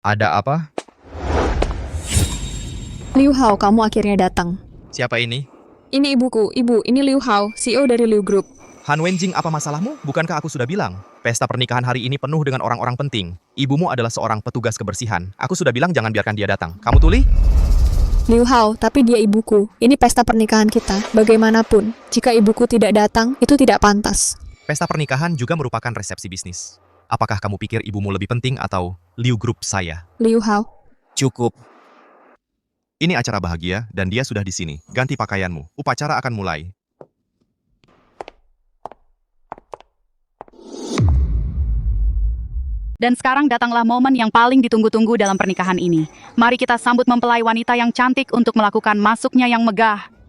Ada apa? Liu Hao, kamu akhirnya datang. Siapa ini? Ini ibuku, ibu, ini Liu Hao, CEO dari Liu Group. Han Wenjing, apa masalahmu? Bukankah aku sudah bilang? Pesta pernikahan hari ini penuh dengan orang-orang penting. Ibumu adalah seorang petugas kebersihan. Aku sudah bilang jangan biarkan dia datang. Kamu tuli? Liu Hao, tapi dia ibuku. Ini pesta pernikahan kita. Bagaimanapun, jika ibuku tidak datang, itu tidak pantas. Pesta pernikahan juga merupakan resepsi bisnis. Apakah kamu pikir ibumu lebih penting atau Liu Group saya? Liu Hao, Cukup. Ini acara bahagia dan dia sudah di sini. Ganti pakaianmu. Upacara akan mulai. Dan sekarang datanglah momen yang paling ditunggu-tunggu dalam pernikahan ini. Mari kita sambut mempelai wanita yang cantik untuk melakukan masuknya yang megah.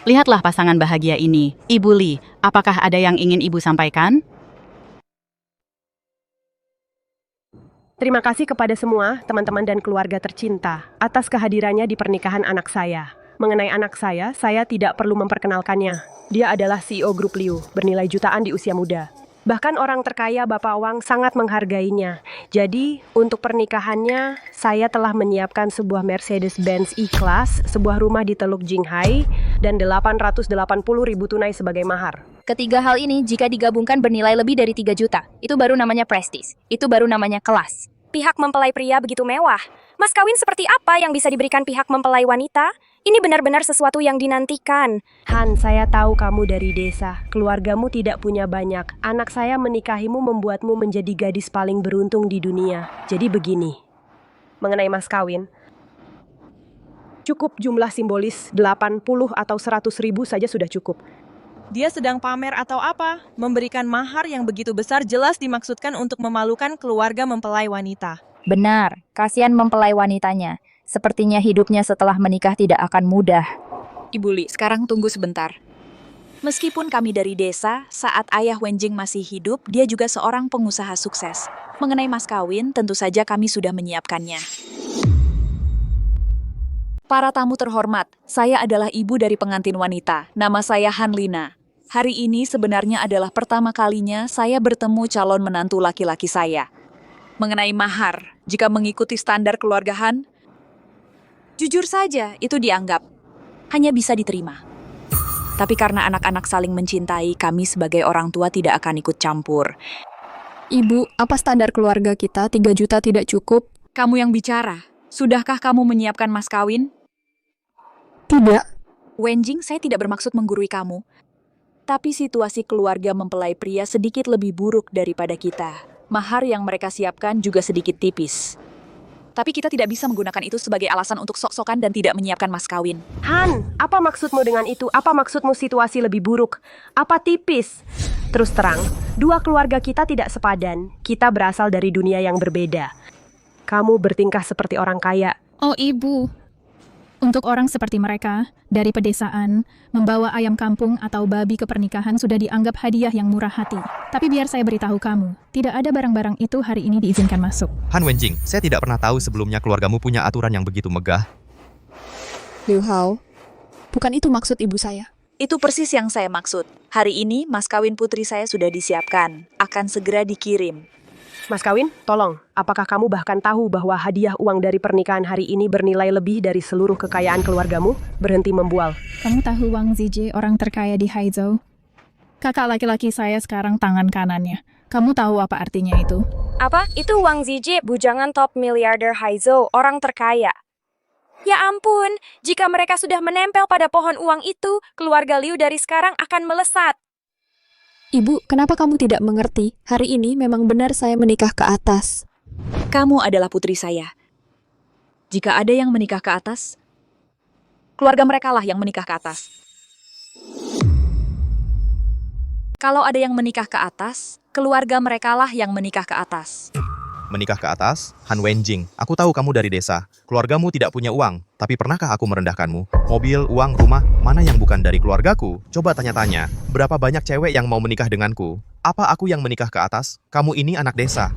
Lihatlah pasangan bahagia ini. Ibu Li, apakah ada yang ingin Ibu sampaikan? Terima kasih kepada semua teman-teman dan keluarga tercinta atas kehadirannya di pernikahan anak saya. Mengenai anak saya tidak perlu memperkenalkannya. Dia adalah CEO Grup Liu, bernilai jutaan di usia muda. Bahkan orang terkaya Bapak Wang sangat menghargainya. Jadi, untuk pernikahannya, saya telah menyiapkan sebuah Mercedes-Benz E-Class, sebuah rumah di Teluk Jinghai, dan 880.000 tunai sebagai mahar. Ketiga hal ini jika digabungkan bernilai lebih dari 3 juta. Itu baru namanya prestis. Itu baru namanya kelas. Pihak mempelai pria begitu mewah. Mas kawin seperti apa yang bisa diberikan pihak mempelai wanita? Ini benar-benar sesuatu yang dinantikan. Han, saya tahu kamu dari desa. Keluargamu tidak punya banyak. Anak saya menikahimu membuatmu menjadi gadis paling beruntung di dunia. Jadi begini. Mengenai mas kawin, cukup jumlah simbolis 80 atau 100 ribu saja sudah cukup. Dia sedang pamer atau apa? Memberikan mahar yang begitu besar jelas dimaksudkan untuk memalukan keluarga mempelai wanita. Benar, kasihan mempelai wanitanya. Sepertinya hidupnya setelah menikah tidak akan mudah. Ibu Li, sekarang tunggu sebentar. Meskipun kami dari desa, saat ayah Wenjing masih hidup, dia juga seorang pengusaha sukses. Mengenai mas kawin, tentu saja kami sudah menyiapkannya. Para tamu terhormat, saya adalah ibu dari pengantin wanita. Nama saya Han Lina. Hari ini sebenarnya adalah pertama kalinya saya bertemu calon menantu laki-laki saya. Mengenai mahar, jika mengikuti standar keluarga Han, jujur saja itu dianggap hanya bisa diterima. Tapi karena anak-anak saling mencintai, kami sebagai orang tua tidak akan ikut campur. ibu, apa standar keluarga kita? 3 juta tidak cukup? Kamu yang bicara. Sudahkah kamu menyiapkan mas kawin? Tidak. Wenjing, saya tidak bermaksud menggurui kamu. Tapi situasi keluarga mempelai pria sedikit lebih buruk daripada kita. Mahar yang mereka siapkan juga sedikit tipis. Tapi kita tidak bisa menggunakan itu sebagai alasan untuk sok-sokan dan tidak menyiapkan mas kawin. Han, apa maksudmu dengan itu? Apa maksudmu situasi lebih buruk? Apa tipis? Terus terang, dua keluarga kita tidak sepadan. Kita berasal dari dunia yang berbeda. Kamu bertingkah seperti orang kaya. Oh ibu, untuk orang seperti mereka, dari pedesaan, membawa ayam kampung atau babi ke pernikahan sudah dianggap hadiah yang murah hati. Tapi biar saya beritahu kamu, tidak ada barang-barang itu hari ini diizinkan masuk. Han Wenjing, saya tidak pernah tahu sebelumnya keluargamu punya aturan yang begitu megah. Liu Hao, bukan itu maksud ibu saya. Itu persis yang saya maksud. Hari ini mas kawin putri saya sudah disiapkan. Akan segera dikirim. Mas kawin, tolong, apakah kamu bahkan tahu bahwa hadiah uang dari pernikahan hari ini bernilai lebih dari seluruh kekayaan keluargamu? Berhenti membual. Kamu tahu Wang Zijie, orang terkaya di Haizhou? Kakak laki-laki saya sekarang tangan kanannya. Kamu tahu apa artinya itu? Apa? Itu Wang Zijie, bujangan top miliarder Haizhou, orang terkaya. Ya ampun, jika mereka sudah menempel pada pohon uang itu, keluarga Liu dari sekarang akan melesat. Ibu, kenapa kamu tidak mengerti? Hari ini memang benar saya menikah ke atas. Kamu adalah putri saya. Jika ada yang menikah ke atas, keluarga mereka lah yang menikah ke atas. Kalau ada yang menikah ke atas, keluarga mereka lah yang menikah ke atas. Menikah ke atas? Han Wenjing, aku tahu kamu dari desa. Keluargamu tidak punya uang, tapi pernahkah aku merendahkanmu? Mobil, uang, rumah, mana yang bukan dari keluargaku? Coba tanya-tanya, berapa banyak cewek yang mau menikah denganku? Apa aku yang menikah ke atas? Kamu ini anak desa.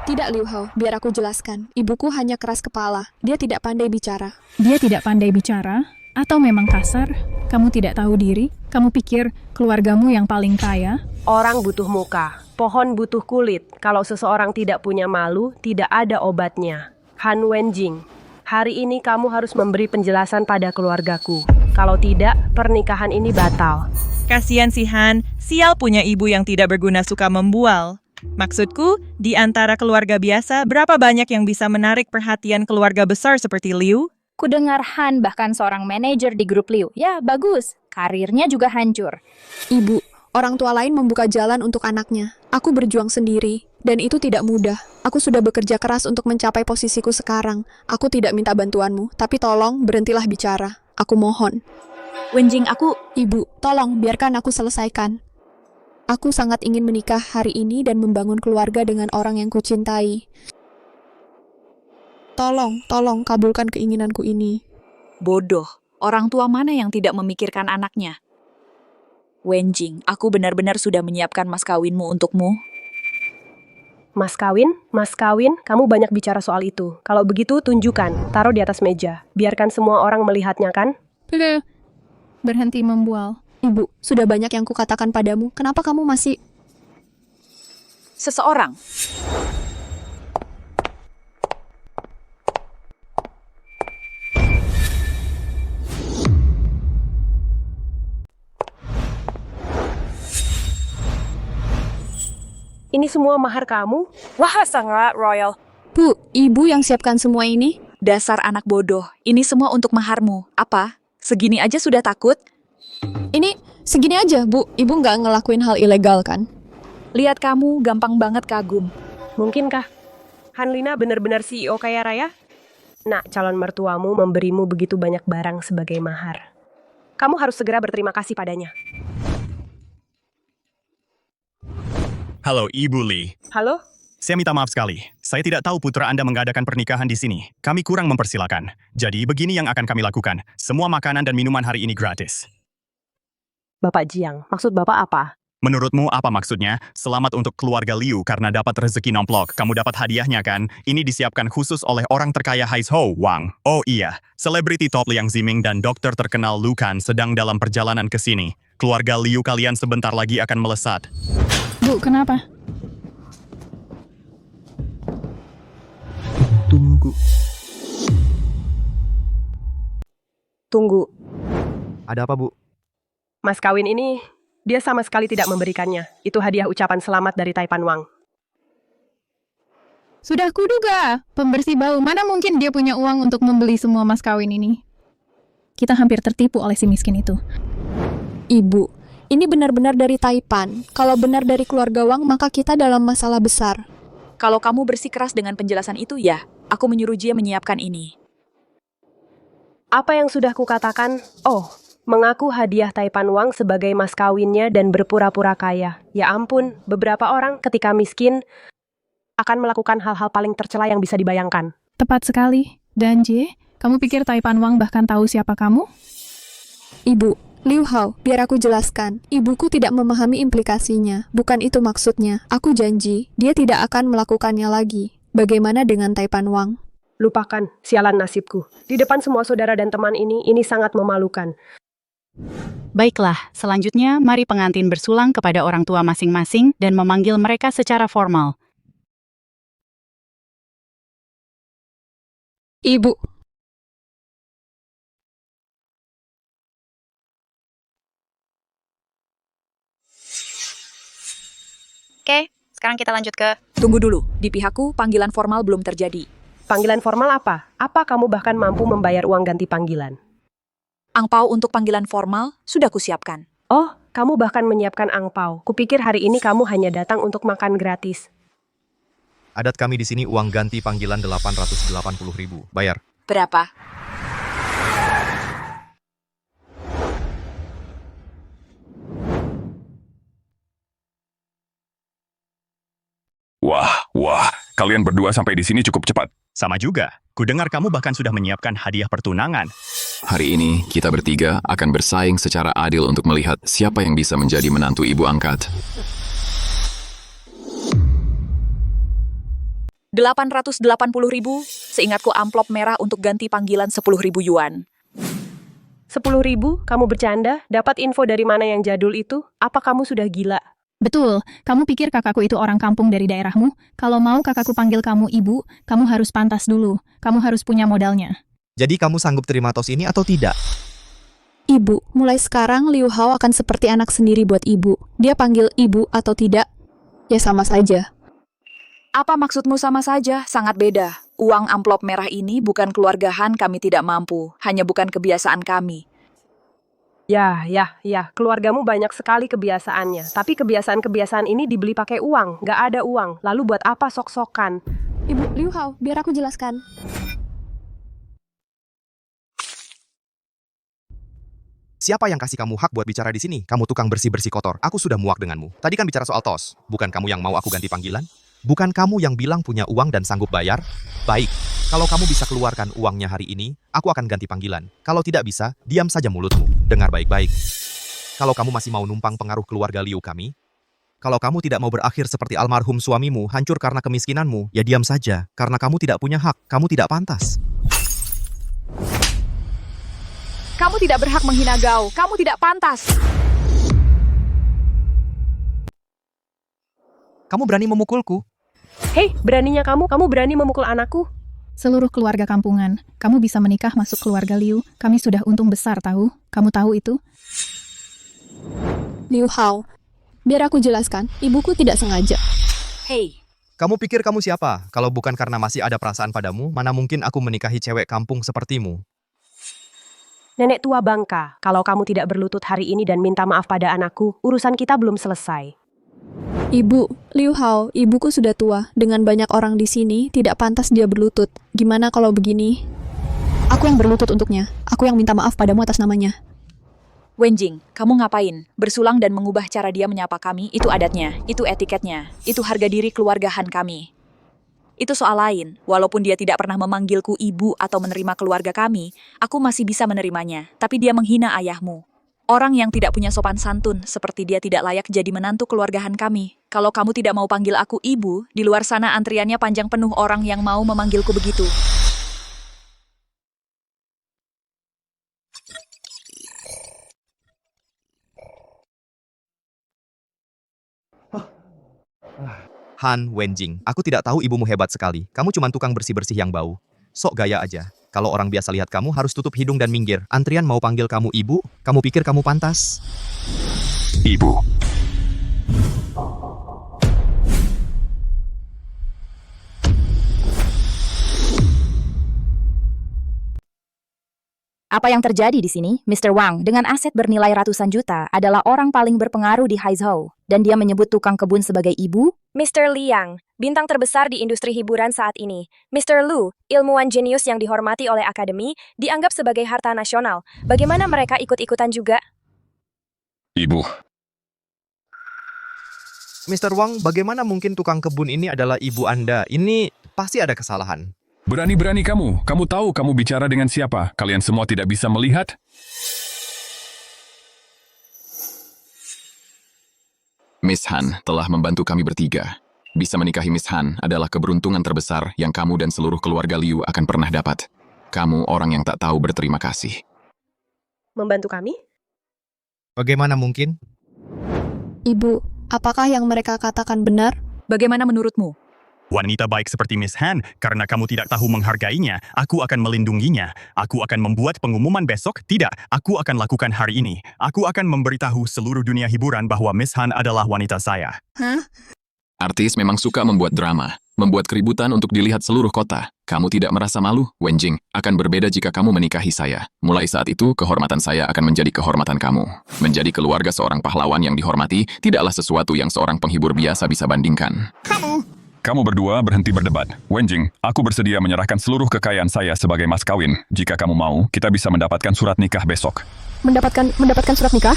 Tidak, Liu Hao. Biar aku jelaskan. Ibuku hanya keras kepala. Dia tidak pandai bicara. Dia tidak pandai bicara? Atau memang kasar? Kamu tidak tahu diri? Kamu pikir keluargamu yang paling kaya? Orang butuh muka, pohon butuh kulit. Kalau seseorang tidak punya malu, tidak ada obatnya. Han Wenjing, hari ini kamu harus memberi penjelasan pada keluargaku. Kalau tidak, pernikahan ini batal. Kasian si Han, sial punya ibu yang tidak berguna suka membual. Maksudku, di antara keluarga biasa, berapa banyak yang bisa menarik perhatian keluarga besar seperti Liu? Kudengar Han bahkan seorang manajer di grup Liu. Ya, bagus. Karirnya juga hancur. Ibu, orang tua lain membuka jalan untuk anaknya. Aku berjuang sendiri, dan itu tidak mudah. Aku sudah bekerja keras untuk mencapai posisiku sekarang. Aku tidak minta bantuanmu, tapi tolong berhentilah bicara. Aku mohon. Wenjing, aku... Ibu, tolong biarkan aku selesaikan. Aku sangat ingin menikah hari ini dan membangun keluarga dengan orang yang kucintai. Tolong kabulkan keinginanku ini. Bodoh. Orang tua mana yang tidak memikirkan anaknya? Wenjing, aku benar-benar sudah menyiapkan mas kawinmu untukmu. Mas kawin, kamu banyak bicara soal itu. Kalau begitu, tunjukkan. Taruh di atas meja. Biarkan semua orang melihatnya, kan? Berhenti membual. Ibu, sudah banyak yang kukatakan padamu. Kenapa kamu masih... Seseorang. Ini semua mahar kamu? Wah, sangat royal. Bu, ibu yang siapkan semua ini? Dasar anak bodoh. Ini semua untuk maharmu. Apa? Segini aja sudah takut? Ini segini aja, Bu. Ibu nggak ngelakuin hal ilegal, kan? Lihat kamu, gampang banget kagum. Mungkinkah Han Lina benar-benar CEO kaya raya? Nak, calon mertuamu memberimu begitu banyak barang sebagai mahar. Kamu harus segera berterima kasih padanya. Halo, Ibu Lee. Halo? Saya minta maaf sekali. Saya tidak tahu putra Anda mengadakan pernikahan di sini. Kami kurang mempersilakan. Jadi, begini yang akan kami lakukan. Semua makanan dan minuman hari ini gratis. Bapak Jiang, maksud Bapak apa? Menurutmu apa maksudnya? Selamat untuk keluarga Liu karena dapat rezeki nomplok. Kamu dapat hadiahnya kan? Ini disiapkan khusus oleh orang terkaya Haizhou Wang. Oh iya, selebriti top Liang Ziming dan dokter terkenal Lu Kan sedang dalam perjalanan ke sini. Keluarga Liu kalian sebentar lagi akan melesat. Bu, kenapa? Tunggu. Ada apa, Bu? Mas kawin ini, dia sama sekali tidak memberikannya. Itu hadiah ucapan selamat dari Taipan Wang. Sudah kuduga. Pembersih bau, mana mungkin dia punya uang untuk membeli semua mas kawin ini? Kita hampir tertipu oleh si miskin itu. Ibu, ini benar-benar dari Taipan. Kalau benar dari keluarga Wang, maka kita dalam masalah besar. Kalau kamu bersikeras dengan penjelasan itu, ya, aku menyuruh Jie menyiapkan ini. Apa yang sudah kukatakan? Oh, mengaku hadiah Taipan Wang sebagai mas kawinnya dan berpura-pura kaya. Ya ampun, beberapa orang ketika miskin akan melakukan hal-hal paling tercela yang bisa dibayangkan. Tepat sekali. Dan Jie, kamu pikir Taipan Wang bahkan tahu siapa kamu? Ibu, Liu Hao, biar aku jelaskan. Ibuku tidak memahami implikasinya. Bukan itu maksudnya. Aku janji, dia tidak akan melakukannya lagi. Bagaimana dengan Taipan Wang? Lupakan, sialan nasibku. Di depan semua saudara dan teman ini sangat memalukan. Baiklah, selanjutnya mari pengantin bersulang kepada orang tua masing-masing dan memanggil mereka secara formal. Ibu. Oke, sekarang kita lanjut ke... Tunggu dulu, di pihakku panggilan formal belum terjadi. Panggilan formal apa? Apa kamu bahkan mampu membayar uang ganti panggilan? Angpau untuk panggilan formal sudah kusiapkan. Oh, kamu bahkan menyiapkan angpau. Kupikir hari ini kamu hanya datang untuk makan gratis. Adat kami di sini uang ganti panggilan 880.000. Bayar. Berapa? Wah, kalian berdua sampai di sini cukup cepat. Sama juga. Kudengar kamu bahkan sudah menyiapkan hadiah pertunangan. Hari ini, kita bertiga akan bersaing secara adil untuk melihat siapa yang bisa menjadi menantu ibu angkat. 880.000, seingatku amplop merah untuk ganti panggilan 10.000 yuan. 10.000? Kamu bercanda? Dapat info dari mana yang jadul itu? Apa kamu sudah gila? Betul, kamu pikir kakakku itu orang kampung dari daerahmu? Kalau mau kakakku panggil kamu ibu, kamu harus pantas dulu. Kamu harus punya modalnya. Jadi kamu sanggup terima tos ini atau tidak? Ibu, mulai sekarang Liu Hao akan seperti anak sendiri buat ibu. Dia panggil ibu atau tidak, ya sama saja. Apa maksudmu sama saja? Sangat beda. Uang amplop merah ini bukan keluarga Han, kami tidak mampu. Hanya bukan kebiasaan kami. Ya, keluargamu banyak sekali kebiasaannya. Tapi kebiasaan-kebiasaan ini dibeli pakai uang. Nggak ada uang. Lalu buat apa sok-sokan? Ibu, Liu Hao, biar aku jelaskan. Siapa yang kasih kamu hak buat bicara di sini? Kamu tukang bersih-bersih kotor. Aku sudah muak denganmu. Tadi kan bicara soal tos. Bukan kamu yang mau aku ganti panggilan? Bukan kamu yang bilang punya uang dan sanggup bayar? Baik, kalau kamu bisa keluarkan uangnya hari ini, aku akan ganti panggilan. Kalau tidak bisa, diam saja mulutmu. Dengar baik-baik. Kalau kamu masih mau numpang pengaruh keluarga Liu kami, kalau kamu tidak mau berakhir seperti almarhum suamimu, hancur karena kemiskinanmu, ya diam saja. Karena kamu tidak punya hak, kamu tidak pantas. Kamu tidak berhak menghina Gao. Kamu tidak pantas. Kamu berani memukulku? Hei, beraninya kamu berani memukul anakku? Seluruh keluarga kampungan, kamu bisa menikah masuk keluarga Liu. Kami sudah untung besar tahu. Kamu tahu itu? Liu Hao, biar aku jelaskan, ibuku tidak sengaja. Hei, Kamu pikir kamu siapa? Kalau bukan karena masih ada perasaan padamu, mana mungkin aku menikahi cewek kampung sepertimu? Nenek tua bangka, kalau kamu tidak berlutut hari ini dan minta maaf pada anakku, urusan kita belum selesai. Ibu, Liu Hao, ibuku sudah tua. Dengan banyak orang di sini, tidak pantas dia berlutut. Gimana kalau begini? Aku yang berlutut untuknya. Aku yang minta maaf padamu atas namanya. Wenjing, kamu ngapain? Bersulang dan mengubah cara dia menyapa kami, itu adatnya, itu etiketnya, itu harga diri keluarga Han kami. Itu soal lain, walaupun dia tidak pernah memanggilku ibu atau menerima keluarga kami, aku masih bisa menerimanya, tapi dia menghina ayahmu. Orang yang tidak punya sopan santun, seperti dia tidak layak jadi menantu keluargahan kami. Kalau kamu tidak mau panggil aku ibu, di luar sana antriannya panjang penuh orang yang mau memanggilku begitu. Han Wenjing, aku tidak tahu ibumu hebat sekali. Kamu cuma tukang bersih-bersih yang bau. Sok gaya aja. Kalau orang biasa lihat kamu harus tutup hidung dan minggir. Antrian mau panggil kamu ibu, kamu pikir kamu pantas? Ibu. Apa yang terjadi di sini? Mr. Wang, dengan aset bernilai ratusan juta, adalah orang paling berpengaruh di Haizhou, dan dia menyebut tukang kebun sebagai ibu? Mr. Liang, bintang terbesar di industri hiburan saat ini. Mr. Lu, ilmuwan jenius yang dihormati oleh akademi, dianggap sebagai harta nasional. Bagaimana mereka ikut-ikutan juga? Ibu. Mr. Wang, bagaimana mungkin tukang kebun ini adalah ibu Anda? Ini pasti ada kesalahan. Berani-berani kamu. Kamu tahu kamu bicara dengan siapa? Kalian semua tidak bisa melihat? Miss Han telah membantu kami bertiga. Bisa menikahi Miss Han adalah keberuntungan terbesar yang kamu dan seluruh keluarga Liu akan pernah dapat. Kamu orang yang tak tahu berterima kasih. Membantu kami? Bagaimana mungkin? Ibu, apakah yang mereka katakan benar? Bagaimana menurutmu? Wanita baik seperti Miss Han, karena kamu tidak tahu menghargainya, aku akan melindunginya. Aku akan membuat pengumuman besok. Tidak, aku akan lakukan hari ini. Aku akan memberitahu seluruh dunia hiburan bahwa Miss Han adalah wanita saya. Hah? Artis memang suka membuat drama, membuat keributan untuk dilihat seluruh kota. Kamu tidak merasa malu, Wenjing? Akan berbeda jika kamu menikahi saya. Mulai saat itu, kehormatan saya akan menjadi kehormatan kamu. Menjadi keluarga seorang pahlawan yang dihormati tidaklah sesuatu yang seorang penghibur biasa bisa bandingkan. Kamu berdua berhenti berdebat. Wenjing, aku bersedia menyerahkan seluruh kekayaan saya sebagai mas kawin. Jika kamu mau, kita bisa mendapatkan surat nikah besok. Mendapatkan surat nikah?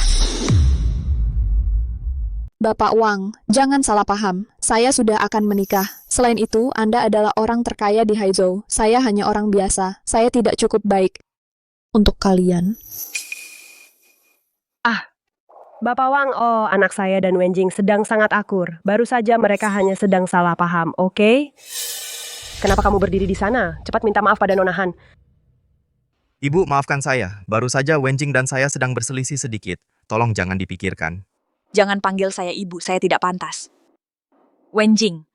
Bapak Wang, jangan salah paham. Saya sudah akan menikah. Selain itu, Anda adalah orang terkaya di Haizhou. Saya hanya orang biasa. Saya tidak cukup baik untuk kalian. Bapak Wang, oh anak saya dan Wenjing sedang sangat akur. Baru saja mereka hanya sedang salah paham, oke? Kenapa kamu berdiri di sana? Cepat minta maaf pada Nona Han. Ibu, maafkan saya. Baru saja Wenjing dan saya sedang berselisih sedikit. Tolong jangan dipikirkan. Jangan panggil saya ibu, saya tidak pantas. Wenjing.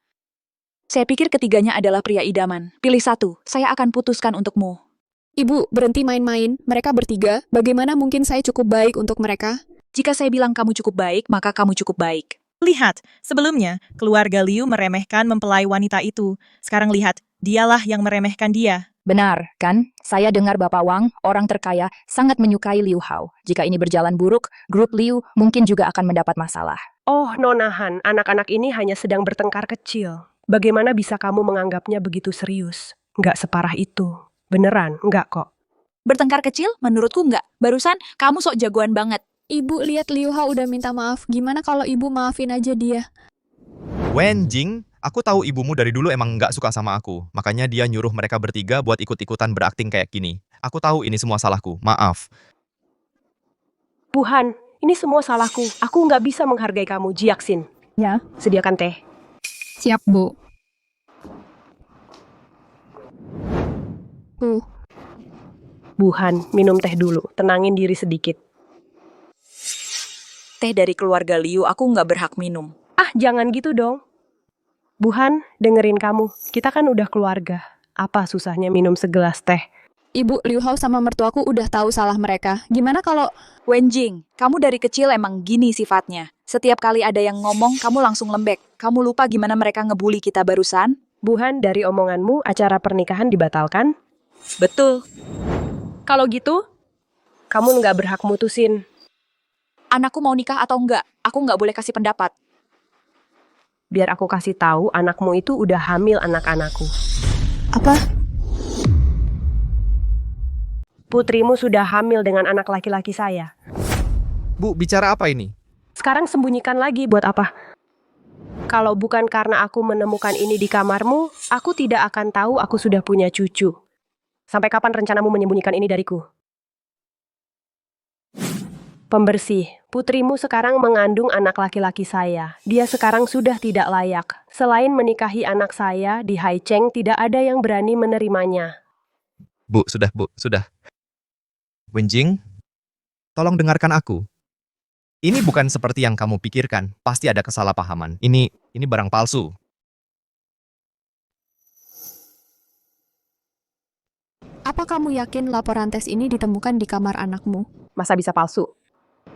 Saya pikir ketiganya adalah pria idaman. Pilih satu, saya akan putuskan untukmu. Ibu, berhenti main-main. Mereka bertiga, bagaimana mungkin saya cukup baik untuk mereka? Jika saya bilang kamu cukup baik, maka kamu cukup baik. Lihat, sebelumnya, keluarga Liu meremehkan mempelai wanita itu. Sekarang lihat, dialah yang meremehkan dia. Benar, kan? Saya dengar Bapak Wang, orang terkaya, sangat menyukai Liu Hao. Jika ini berjalan buruk, grup Liu mungkin juga akan mendapat masalah. Oh, Nona Han, anak-anak ini hanya sedang bertengkar kecil. Bagaimana bisa kamu menganggapnya begitu serius? Nggak separah itu. Beneran, nggak kok. Bertengkar kecil? Menurutku enggak. Barusan, kamu sok jagoan banget. Ibu, lihat Liu Hao udah minta maaf. Gimana kalau ibu maafin aja dia? Wenjing, aku tahu ibumu dari dulu emang nggak suka sama aku. Makanya dia nyuruh mereka bertiga buat ikut-ikutan berakting kayak gini. Aku tahu ini semua salahku, maaf. Bu Han, ini semua salahku. Aku nggak bisa menghargai kamu, Jiaksin. Ya, Sediakan teh. siap Bu. Bu Han, minum teh dulu. Tenangin diri sedikit. Teh dari keluarga Liu, aku nggak berhak minum. Ah, jangan gitu dong. Bu Han, dengerin kamu. Kita kan udah keluarga. Apa susahnya minum segelas teh? Ibu, Liu Hao sama mertuaku udah tahu salah mereka. Gimana kalau... Wenjing, kamu dari kecil emang gini sifatnya. Setiap kali ada yang ngomong, kamu langsung lembek. Kamu lupa gimana mereka ngebully kita barusan? Bu Han, dari omonganmu, acara pernikahan dibatalkan? Betul. Kalau gitu, kamu nggak berhak mutusin. Anakku mau nikah atau enggak? Aku nggak boleh kasih pendapat. Biar aku kasih tahu, anakmu itu udah hamil anak-anakku. Apa? Putrimu sudah hamil dengan anak laki-laki saya. Bu, bicara apa ini? Sekarang sembunyikan lagi buat apa? Kalau bukan karena aku menemukan ini di kamarmu, aku tidak akan tahu aku sudah punya cucu. Sampai kapan rencanamu menyembunyikan ini dariku? Pembersih, putrimu sekarang mengandung anak laki-laki saya. Dia sekarang sudah tidak layak. Selain menikahi anak saya, di Haicheng tidak ada yang berani menerimanya. Bu, sudah. Wenjing, tolong dengarkan aku. Ini bukan seperti yang kamu pikirkan. Pasti ada kesalahpahaman. Ini barang palsu. Apa kamu yakin laporan tes ini ditemukan di kamar anakmu? Masa bisa palsu?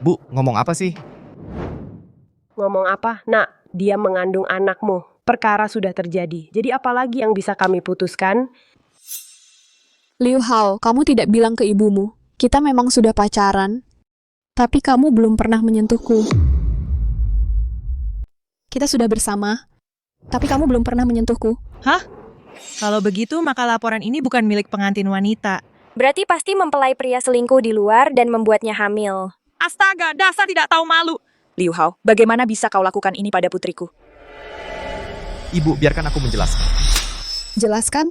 Bu, ngomong apa sih? Ngomong apa? Nak, dia mengandung anakmu. Perkara sudah terjadi. Jadi apalagi yang bisa kami putuskan? Liu Hao, kamu tidak bilang ke ibumu. Kita memang sudah pacaran, tapi kamu belum pernah menyentuhku. Kita sudah bersama, tapi kamu belum pernah menyentuhku. Hah? Kalau begitu, maka laporan ini bukan milik pengantin wanita. Berarti pasti mempelai pria selingkuh di luar dan membuatnya hamil. Astaga, dasar tidak tahu malu. Liu Hao, bagaimana bisa kau lakukan ini pada putriku? Ibu, biarkan aku menjelaskan. Jelaskan?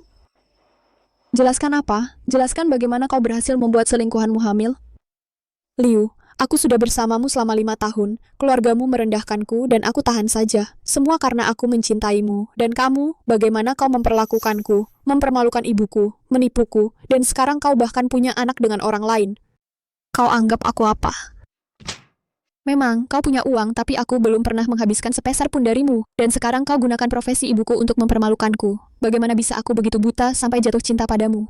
Jelaskan apa? Jelaskan bagaimana kau berhasil membuat selingkuhanmu hamil? Liu, aku sudah bersamamu selama 5 tahun. Keluargamu merendahkanku dan aku tahan saja. Semua karena aku mencintaimu. Dan kamu, bagaimana kau memperlakukanku, mempermalukan ibuku, menipuku, dan sekarang kau bahkan punya anak dengan orang lain. Kau anggap aku apa? Memang, kau punya uang, tapi aku belum pernah menghabiskan sepeser pun darimu. Dan sekarang kau gunakan profesi ibuku untuk mempermalukanku. Bagaimana bisa aku begitu buta sampai jatuh cinta padamu?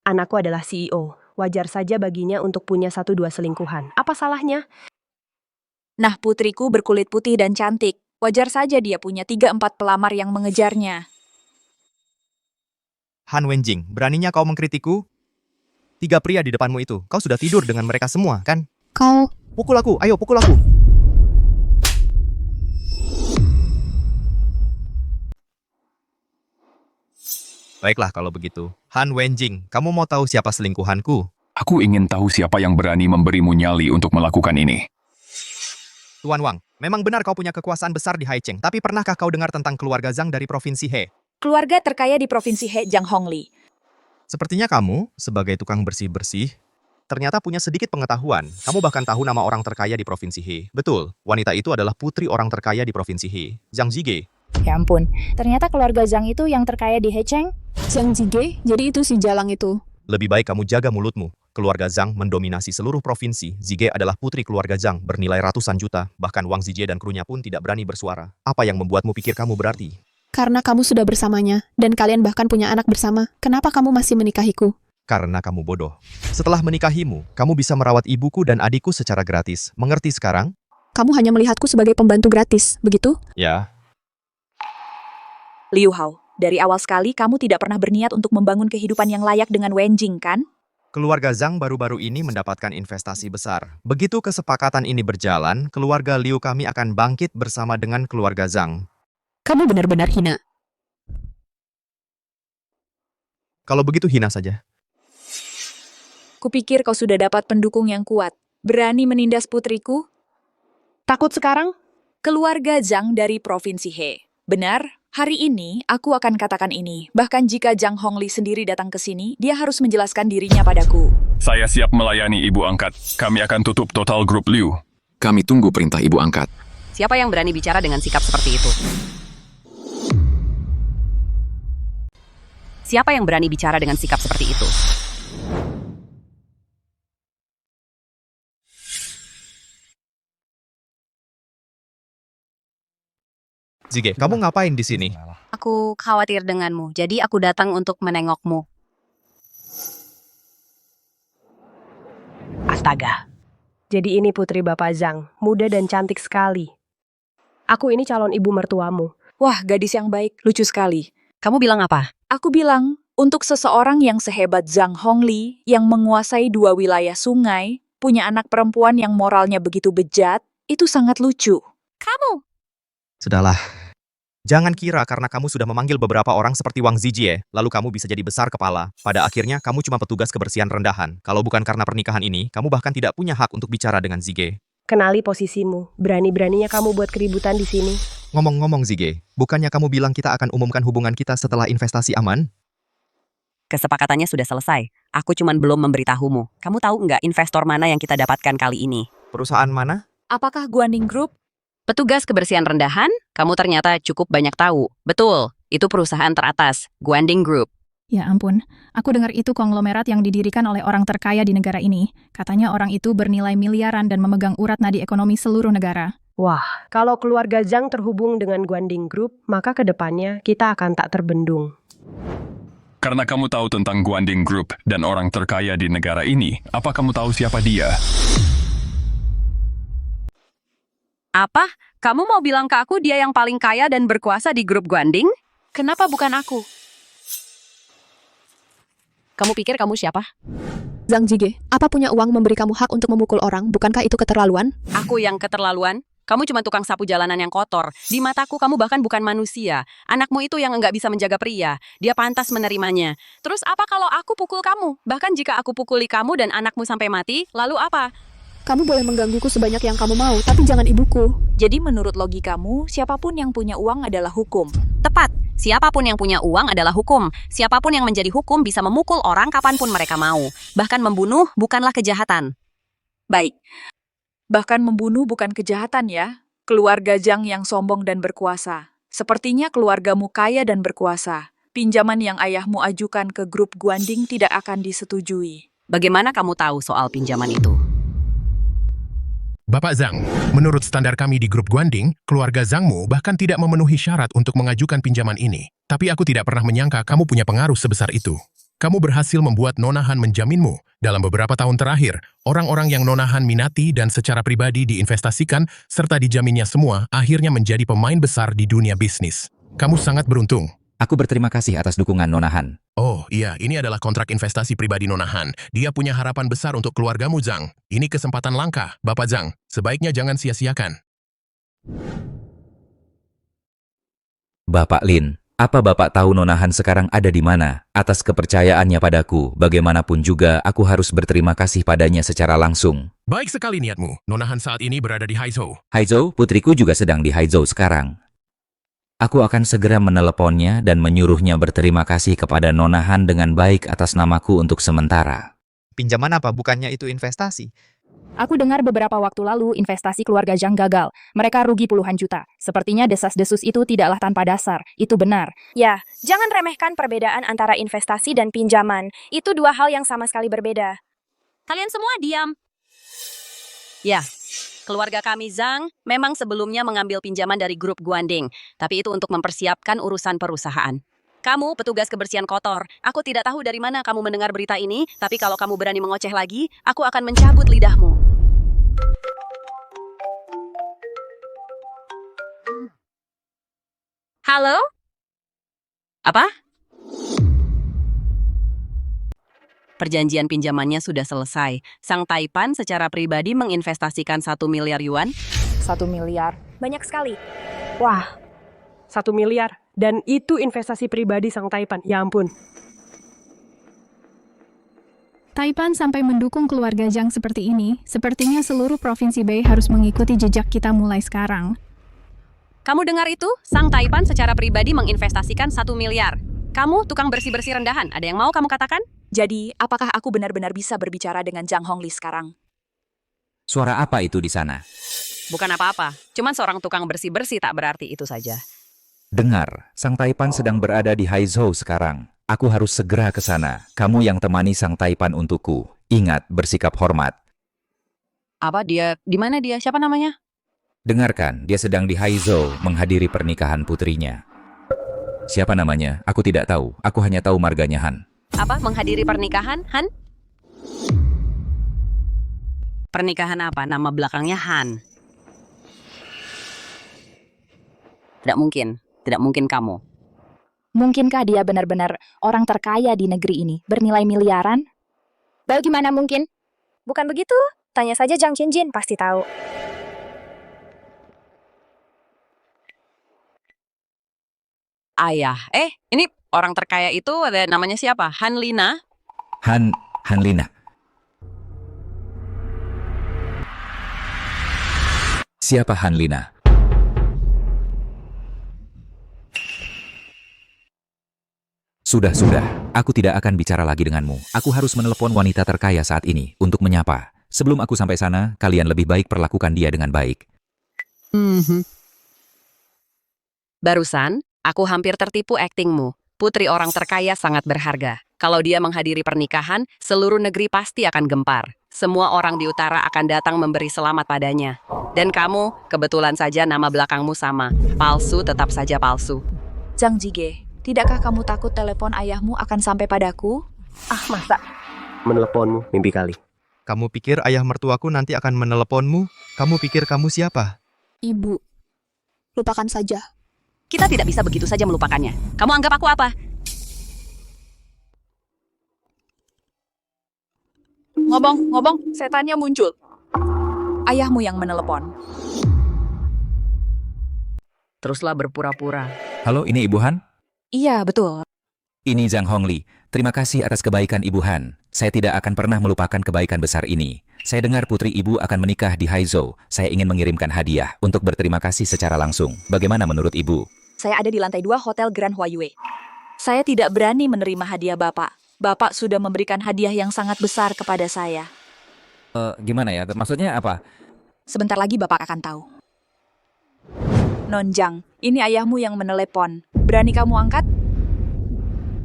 Anakku adalah CEO. Wajar saja baginya untuk punya 1-2 selingkuhan. Apa salahnya? Nah, putriku berkulit putih dan cantik. Wajar saja dia punya 3-4 pelamar yang mengejarnya. Han Wenjing, beraninya kau mengkritikku? 3 pria di depanmu itu, kau sudah tidur dengan mereka semua, kan? Kau... Pukul aku, ayo pukul aku. Baiklah kalau begitu. Han Wenjing, kamu mau tahu siapa selingkuhanku? Aku ingin tahu siapa yang berani memberimu nyali untuk melakukan ini. Tuan Wang, memang benar kau punya kekuasaan besar di Haicheng, tapi pernahkah kau dengar tentang keluarga Zhang dari Provinsi He? Keluarga terkaya di Provinsi He, Zhang Hongli. Sepertinya kamu, sebagai tukang bersih-bersih, ternyata punya sedikit pengetahuan. Kamu bahkan tahu nama orang terkaya di Provinsi He. Betul, wanita itu adalah putri orang terkaya di Provinsi He, Zhang Zige. Ya ampun, ternyata keluarga Zhang itu yang terkaya di Hecheng? Zhang Zige, jadi itu si Jalang itu. Lebih baik kamu jaga mulutmu. Keluarga Zhang mendominasi seluruh provinsi. Zige adalah putri keluarga Zhang, bernilai ratusan juta. Bahkan Wang Zijie dan krunya pun tidak berani bersuara. Apa yang membuatmu pikir kamu berarti? Karena kamu sudah bersamanya, dan kalian bahkan punya anak bersama. Kenapa kamu masih menikahiku? Karena kamu bodoh. Setelah menikahimu, kamu bisa merawat ibuku dan adikku secara gratis. Mengerti sekarang? Kamu hanya melihatku sebagai pembantu gratis, begitu? Ya. Liu Hao, dari awal sekali kamu tidak pernah berniat untuk membangun kehidupan yang layak dengan Wen Jing, kan? Keluarga Zhang baru-baru ini mendapatkan investasi besar. Begitu kesepakatan ini berjalan, keluarga Liu kami akan bangkit bersama dengan keluarga Zhang. Kamu benar-benar hina. Kalau begitu hina saja. Kupikir kau sudah dapat pendukung yang kuat. Berani menindas putriku? Takut sekarang? Keluarga Zhang dari Provinsi He. Benar? Hari ini, aku akan katakan ini. Bahkan jika Zhang Hongli sendiri datang ke sini, dia harus menjelaskan dirinya padaku. Saya siap melayani ibu angkat. Kami akan tutup total grup Liu. Kami tunggu perintah ibu angkat. Siapa yang berani bicara dengan sikap seperti itu? Siapa yang berani bicara dengan sikap seperti itu? Zige, kamu ngapain di sini? Aku khawatir denganmu, jadi aku datang untuk menengokmu. Astaga. Jadi ini putri Bapak Zhang, muda dan cantik sekali. Aku ini calon ibu mertuamu. Wah, gadis yang baik, lucu sekali. Kamu bilang apa? Aku bilang, untuk seseorang yang sehebat Zhang Hongli, yang menguasai 2 wilayah sungai, punya anak perempuan yang moralnya begitu bejat, itu sangat lucu. Kamu! Sudahlah. Jangan kira karena kamu sudah memanggil beberapa orang seperti Wang Zijie, lalu kamu bisa jadi besar kepala. Pada akhirnya, kamu cuma petugas kebersihan rendahan. Kalau bukan karena pernikahan ini, kamu bahkan tidak punya hak untuk bicara dengan Zige. Kenali posisimu. Berani-beraninya kamu buat keributan di sini. Ngomong-ngomong Zige, bukannya kamu bilang kita akan umumkan hubungan kita setelah investasi aman? Kesepakatannya sudah selesai. Aku cuman belum memberitahumu. Kamu tahu nggak investor mana yang kita dapatkan kali ini? Perusahaan mana? Apakah Guanding Group? Petugas kebersihan rendahan? Kamu ternyata cukup banyak tahu. Betul, itu perusahaan teratas, Guanding Group. Ya ampun, aku dengar itu konglomerat yang didirikan oleh orang terkaya di negara ini. Katanya orang itu bernilai miliaran dan memegang urat nadi ekonomi seluruh negara. Wah, kalau keluarga Zhang terhubung dengan Guanding Group, maka ke depannya kita akan tak terbendung. Karena kamu tahu tentang Guanding Group dan orang terkaya di negara ini, apa kamu tahu siapa dia? Apa? Kamu mau bilang ke aku dia yang paling kaya dan berkuasa di grup Guanding? Kenapa bukan aku? Kamu pikir kamu siapa? Zhang Jige, apa punya uang memberi kamu hak untuk memukul orang? Bukankah itu keterlaluan? Aku yang keterlaluan? Kamu cuma tukang sapu jalanan yang kotor. Di mataku kamu bahkan bukan manusia. Anakmu itu yang enggak bisa menjaga pria. Dia pantas menerimanya. Terus apa kalau aku pukul kamu? Bahkan jika aku pukuli kamu dan anakmu sampai mati, lalu apa? Kamu boleh menggangguku sebanyak yang kamu mau, tapi jangan ibuku. Jadi menurut logikamu, siapapun yang punya uang adalah hukum. Tepat. Siapapun yang punya uang adalah hukum. Siapapun yang menjadi hukum bisa memukul orang kapanpun mereka mau. Bahkan membunuh bukanlah kejahatan. Baik. Bahkan membunuh bukan kejahatan ya. Keluarga Zhang yang sombong dan berkuasa. Sepertinya keluargamu kaya dan berkuasa. Pinjaman yang ayahmu ajukan ke grup Guanding tidak akan disetujui. Bagaimana kamu tahu soal pinjaman itu? Bapak Zhang, menurut standar kami di grup Guanding, keluarga Zhangmu bahkan tidak memenuhi syarat untuk mengajukan pinjaman ini. Tapi aku tidak pernah menyangka kamu punya pengaruh sebesar itu. Kamu berhasil membuat Nona Han menjaminmu. Dalam beberapa tahun terakhir, orang-orang yang Nona Han minati dan secara pribadi diinvestasikan serta dijaminnya semua akhirnya menjadi pemain besar di dunia bisnis. Kamu sangat beruntung. Aku berterima kasih atas dukungan Nona Han. Oh iya, ini adalah kontrak investasi pribadi Nona Han. Dia punya harapan besar untuk keluargamu, Zhang. Ini kesempatan langka, Bapak Zhang. Sebaiknya jangan sia-siakan. Bapak Lin, apa Bapak tahu Nona Han sekarang ada di mana? Atas kepercayaannya padaku, bagaimanapun juga aku harus berterima kasih padanya secara langsung. Baik sekali niatmu. Nona Han saat ini berada di Haizhou. Haizhou, putriku juga sedang di Haizhou sekarang. Aku akan segera meneleponnya dan menyuruhnya berterima kasih kepada Nona Han dengan baik atas namaku untuk sementara. Pinjaman apa? Bukannya itu investasi? Aku dengar beberapa waktu lalu investasi keluarga Zhang gagal. Mereka rugi puluhan juta. Sepertinya desas-desus itu tidaklah tanpa dasar. Itu benar. Ya, jangan remehkan perbedaan antara investasi dan pinjaman. Itu dua hal yang sama sekali berbeda. Kalian semua diam. Ya, keluarga kami Zhang memang sebelumnya mengambil pinjaman dari grup Guanding, tapi itu untuk mempersiapkan urusan perusahaan. Kamu petugas kebersihan kotor. Aku tidak tahu dari mana kamu mendengar berita ini, tapi kalau kamu berani mengoceh lagi, aku akan mencabut lidahmu. Halo? Apa? Perjanjian pinjamannya sudah selesai. Sang Taipan secara pribadi menginvestasikan 1 miliar yuan. 1 miliar. Banyak sekali. Wah, 1 miliar. Dan itu investasi pribadi Sang Taipan. Ya ampun. Taipan sampai mendukung keluarga Zhang seperti ini, sepertinya seluruh provinsi Bei harus mengikuti jejak kita mulai sekarang. Kamu dengar itu? Sang Taipan secara pribadi menginvestasikan 1 miliar. Kamu tukang bersih-bersih rendahan. Ada yang mau kamu katakan? Jadi, apakah aku benar-benar bisa berbicara dengan Zhang Hongli sekarang? Suara apa itu di sana? Bukan apa-apa. Cuman seorang tukang bersih-bersih tak berarti itu saja. Dengar, Sang Taipan sedang berada di Haizhou sekarang. Aku harus segera ke sana. Kamu yang temani Sang Taipan untukku. Ingat, bersikap hormat. Apa dia? Di mana dia? Siapa namanya? Dengarkan, dia sedang di Haizhou menghadiri pernikahan putrinya. Siapa namanya? Aku tidak tahu. Aku hanya tahu marganya Han. Apa? Menghadiri pernikahan? Han? Pernikahan apa? Nama belakangnya Han. Tidak mungkin. Tidak mungkin kamu. Mungkinkah dia benar-benar orang terkaya di negeri ini, bernilai miliaran? Bagaimana mungkin? Bukan begitu? Tanya saja Zhang Qinjin, pasti tahu. Ayah. Ini orang terkaya itu ada namanya siapa? Han Lina? Han Lina. Siapa Han Lina? Sudah. Aku tidak akan bicara lagi denganmu. Aku harus menelepon wanita terkaya saat ini untuk menyapa. Sebelum aku sampai sana, kalian lebih baik perlakukan dia dengan baik. Barusan, aku hampir tertipu aktingmu. Putri orang terkaya sangat berharga. Kalau dia menghadiri pernikahan, seluruh negeri pasti akan gempar. Semua orang di utara akan datang memberi selamat padanya. Dan kamu, kebetulan saja nama belakangmu sama. Palsu tetap saja palsu. Zhang Jige, tidakkah kamu takut telepon ayahmu akan sampai padaku? Ah, masa? Meneleponmu, mimpi kali. Kamu pikir ayah mertuaku nanti akan meneleponmu? Kamu pikir kamu siapa? Ibu, lupakan saja. Kita tidak bisa begitu saja melupakannya. Kamu anggap aku apa? Ngobong, setannya muncul. Ayahmu yang menelepon. Teruslah berpura-pura. Halo, ini Ibu Han? Iya, betul. Ini Zhang Hongli. Terima kasih atas kebaikan Ibu Han. Saya tidak akan pernah melupakan kebaikan besar ini. Saya dengar putri Ibu akan menikah di Haizhou. Saya ingin mengirimkan hadiah untuk berterima kasih secara langsung. Bagaimana menurut Ibu? Saya ada di lantai 2 Hotel Grand Huayue. Saya tidak berani menerima hadiah Bapak. Bapak sudah memberikan hadiah yang sangat besar kepada saya. Gimana ya? Maksudnya apa? Sebentar lagi Bapak akan tahu. Nonjang, ini ayahmu yang menelepon. Berani kamu angkat?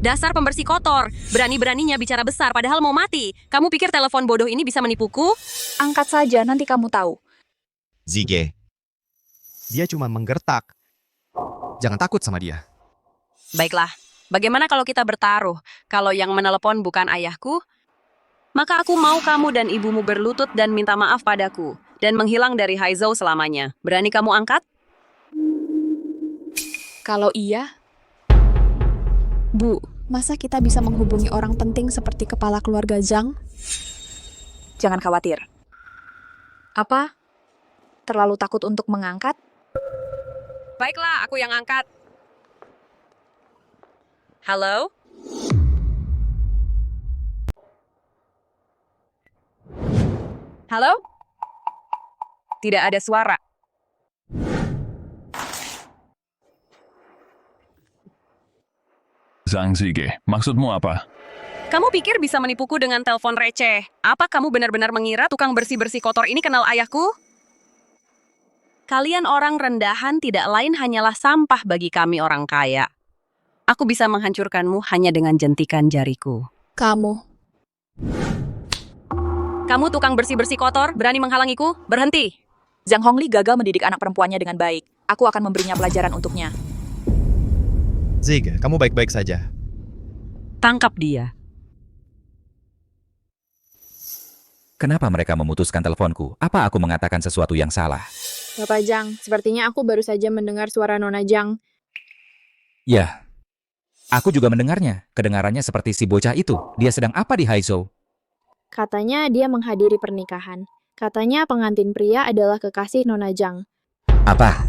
Dasar pembersih kotor. Berani-beraninya bicara besar padahal mau mati. Kamu pikir telepon bodoh ini bisa menipuku? Angkat saja, nanti kamu tahu. Zige. Dia cuma menggertak. Jangan takut sama dia. Baiklah. Bagaimana kalau kita bertaruh? Kalau yang menelepon bukan ayahku, maka aku mau kamu dan ibumu berlutut dan minta maaf padaku. Dan menghilang dari Haizhou selamanya. Berani kamu angkat? Kalau iya... Bu, masa kita bisa menghubungi orang penting seperti kepala keluarga Zhang? Jangan khawatir. Apa? Terlalu takut untuk mengangkat? Baiklah, aku yang angkat. Halo? Halo? Tidak ada suara. Zhang Zige, maksudmu apa? Kamu pikir bisa menipuku dengan telepon receh? Apa kamu benar-benar mengira tukang bersih-bersih kotor ini kenal ayahku? Kalian orang rendahan tidak lain hanyalah sampah bagi kami orang kaya. Aku bisa menghancurkanmu hanya dengan jentikan jariku. Kamu. Kamu tukang bersih-bersih kotor, berani menghalangiku? Berhenti! Zhang Hongli gagal mendidik anak perempuannya dengan baik. Aku akan memberinya pelajaran untuknya. Zig, kamu baik-baik saja. Tangkap dia. Kenapa mereka memutuskan teleponku? Apa aku mengatakan sesuatu yang salah? Bapak Zhang, sepertinya aku baru saja mendengar suara Nona Zhang. Ya, aku juga mendengarnya. Kedengarannya seperti si bocah itu. Dia sedang apa di Haizhou? Katanya dia menghadiri pernikahan. Katanya pengantin pria adalah kekasih Nona Zhang. Apa?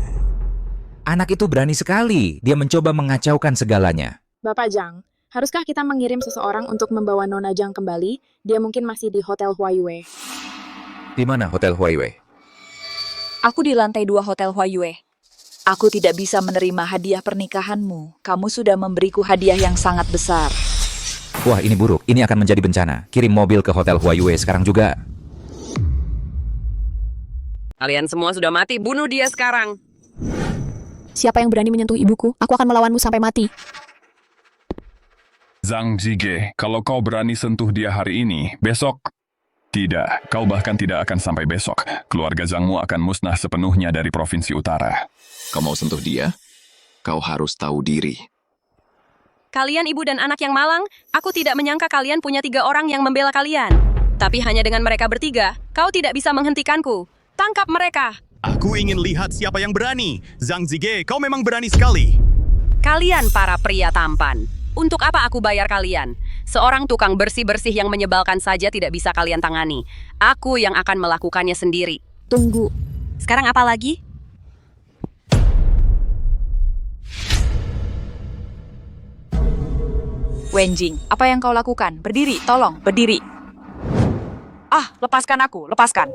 Anak itu berani sekali. Dia mencoba mengacaukan segalanya. Bapak Zhang, haruskah kita mengirim seseorang untuk membawa Nona Zhang kembali? Dia mungkin masih di Hotel Huaiyue. Di mana Hotel Huaiyue? Aku di lantai 2 Hotel Huaiyue. Aku tidak bisa menerima hadiah pernikahanmu. Kamu sudah memberiku hadiah yang sangat besar. Wah, ini buruk. Ini akan menjadi bencana. Kirim mobil ke Hotel Huaiyue sekarang juga. Kalian semua sudah mati, bunuh dia sekarang. Siapa yang berani menyentuh ibuku? Aku akan melawanmu sampai mati. Zhang Zige, kalau kau berani sentuh dia hari ini, besok... Tidak, kau bahkan tidak akan sampai besok. Keluarga Zhangmu akan musnah sepenuhnya dari provinsi utara. Kau mau sentuh dia? Kau harus tahu diri. Kalian ibu dan anak yang malang, aku tidak menyangka kalian punya 3 orang yang membela kalian. Tapi hanya dengan mereka bertiga, kau tidak bisa menghentikanku. Tangkap mereka! Aku ingin lihat siapa yang berani. Zhang Zige, kau memang berani sekali. Kalian para pria tampan. Untuk apa aku bayar kalian? Seorang tukang bersih-bersih yang menyebalkan saja tidak bisa kalian tangani. Aku yang akan melakukannya sendiri. Tunggu. Sekarang apa lagi? Wenjing, apa yang kau lakukan? Berdiri, tolong, berdiri. Ah, lepaskan aku, lepaskan.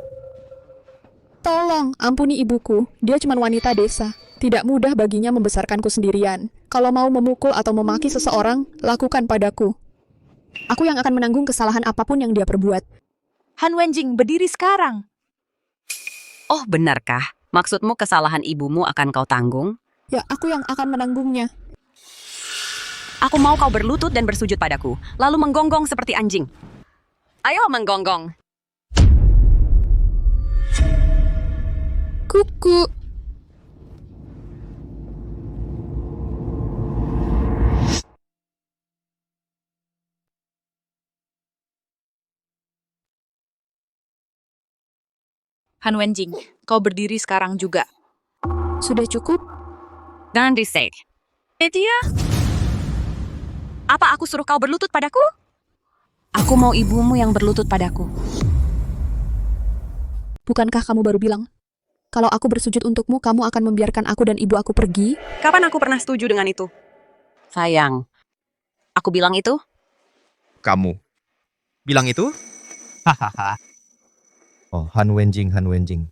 Tolong, ampuni ibuku. Dia cuma wanita desa. Tidak mudah baginya membesarkanku sendirian. Kalau mau memukul atau memaki seseorang, lakukan padaku. Aku yang akan menanggung kesalahan apapun yang dia perbuat. Han Wenjing, berdiri sekarang. Oh, benarkah? Maksudmu kesalahan ibumu akan kau tanggung? Ya, aku yang akan menanggungnya. Aku mau kau berlutut dan bersujud padaku, lalu menggonggong seperti anjing. Ayo menggonggong. Kuku. Han Wenjing, kau berdiri sekarang juga. Sudah cukup? Dan disek. Dia? Apa aku suruh kau berlutut padaku? Aku mau ibumu yang berlutut padaku. Bukankah kamu baru bilang, kalau aku bersujud untukmu, kamu akan membiarkan aku dan ibu aku pergi? Kapan aku pernah setuju dengan itu? Sayang, aku bilang itu? Kamu bilang itu? Hahaha. Oh, Han Wenjing, Han Wenjing.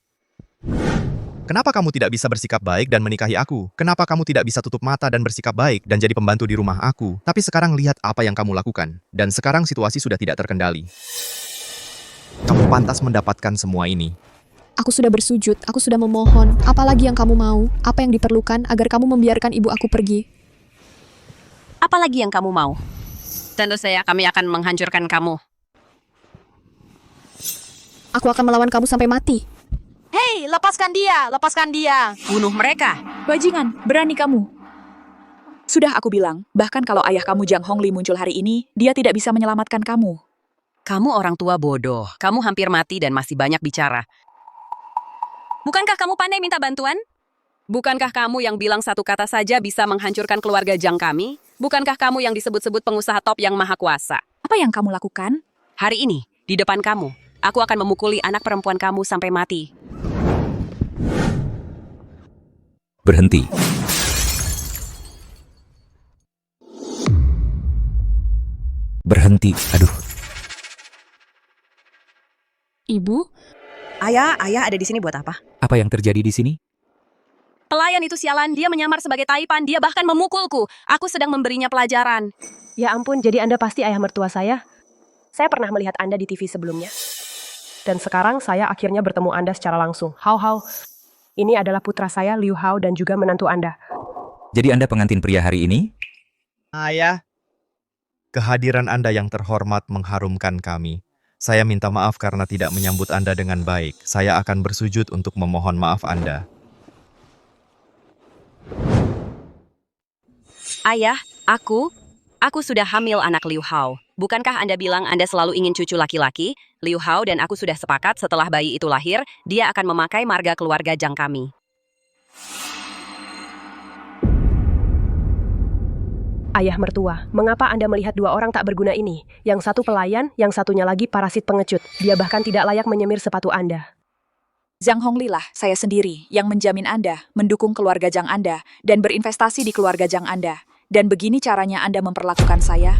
Kenapa kamu tidak bisa bersikap baik dan menikahi aku? Kenapa kamu tidak bisa tutup mata dan bersikap baik dan jadi pembantu di rumah aku? Tapi sekarang lihat apa yang kamu lakukan. Dan sekarang situasi sudah tidak terkendali. Kamu pantas mendapatkan semua ini. Aku sudah bersujud, aku sudah memohon. Apalagi yang kamu mau? Apa yang diperlukan agar kamu membiarkan ibu aku pergi? Apalagi yang kamu mau? Tentu saja kami akan menghancurkan kamu. Aku akan melawan kamu sampai mati. Hei, lepaskan dia, lepaskan dia. Bunuh mereka. Bajingan, berani kamu. Sudah aku bilang, bahkan kalau ayah kamu Zhang Hongli muncul hari ini, dia tidak bisa menyelamatkan kamu. Kamu orang tua bodoh. Kamu hampir mati dan masih banyak bicara. Bukankah kamu pandai minta bantuan? Bukankah kamu yang bilang satu kata saja bisa menghancurkan keluarga Zhang kami? Bukankah kamu yang disebut-sebut pengusaha top yang maha kuasa? Apa yang kamu lakukan? Hari ini, di depan kamu, aku akan memukuli anak perempuan kamu sampai mati. Berhenti. Berhenti. Aduh. Ibu? Ayah ada di sini buat apa? Apa yang terjadi di sini? Pelayan itu sialan, dia menyamar sebagai Taipan, dia bahkan memukulku. Aku sedang memberinya pelajaran. Ya ampun, jadi Anda pasti ayah mertua saya? Saya pernah melihat Anda di TV sebelumnya. Dan sekarang saya akhirnya bertemu Anda secara langsung. Hao. Ini adalah putra saya, Liu Hao, dan juga menantu Anda. Jadi Anda pengantin pria hari ini? Ayah, kehadiran Anda yang terhormat mengharumkan kami. Saya minta maaf karena tidak menyambut Anda dengan baik. Saya akan bersujud untuk memohon maaf Anda. Ayah, aku sudah hamil anak Liu Hao. Bukankah Anda bilang Anda selalu ingin cucu laki-laki? Liu Hao dan aku sudah sepakat setelah bayi itu lahir, dia akan memakai marga keluarga Zhang kami. Ayah mertua, mengapa Anda melihat dua orang tak berguna ini? Yang satu pelayan, yang satunya lagi parasit pengecut. Dia bahkan tidak layak menyemir sepatu Anda. Zhang Hongli lah, saya sendiri, yang menjamin Anda, mendukung keluarga Zhang Anda, dan berinvestasi di keluarga Zhang Anda. Dan begini caranya Anda memperlakukan saya?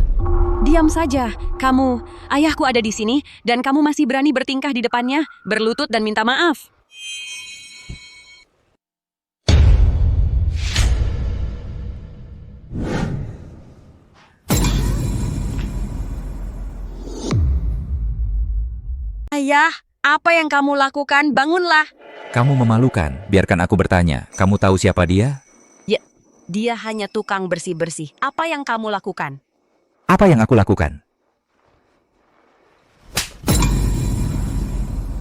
Diam saja, kamu. Ayahku ada di sini, dan kamu masih berani bertingkah di depannya, berlutut dan minta maaf. Ayah, apa yang kamu lakukan? Bangunlah. Kamu memalukan, biarkan aku bertanya. Kamu tahu siapa dia? Ya, dia hanya tukang bersih-bersih. Apa yang kamu lakukan? Apa yang aku lakukan?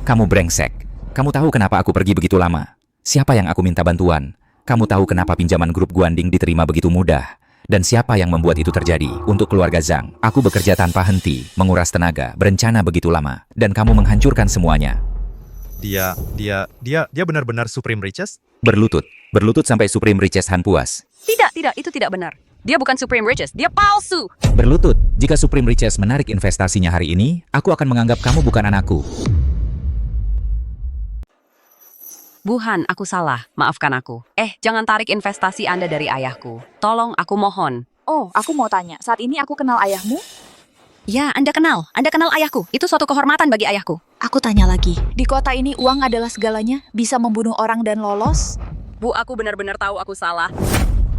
Kamu brengsek. Kamu tahu kenapa aku pergi begitu lama? Siapa yang aku minta bantuan? Kamu tahu kenapa pinjaman grup Guanding diterima begitu mudah? Dan siapa yang membuat itu terjadi? Untuk keluarga Zhang, aku bekerja tanpa henti, menguras tenaga, berencana begitu lama, dan kamu menghancurkan semuanya. Dia benar-benar Supreme Riches? Berlutut sampai Supreme Riches Han puas. Tidak, itu tidak benar. Dia bukan Supreme Riches, dia palsu. Berlutut, jika Supreme Riches menarik investasinya hari ini, aku akan menganggap kamu bukan anakku. Bu Han, aku salah. Maafkan aku. Jangan tarik investasi Anda dari ayahku. Tolong, aku mohon. Oh, aku mau tanya, saat ini aku kenal ayahmu? Ya, Anda kenal ayahku. Itu suatu kehormatan bagi ayahku. Aku tanya lagi, di kota ini uang adalah segalanya? Bisa membunuh orang dan lolos? Bu, aku benar-benar tahu aku salah.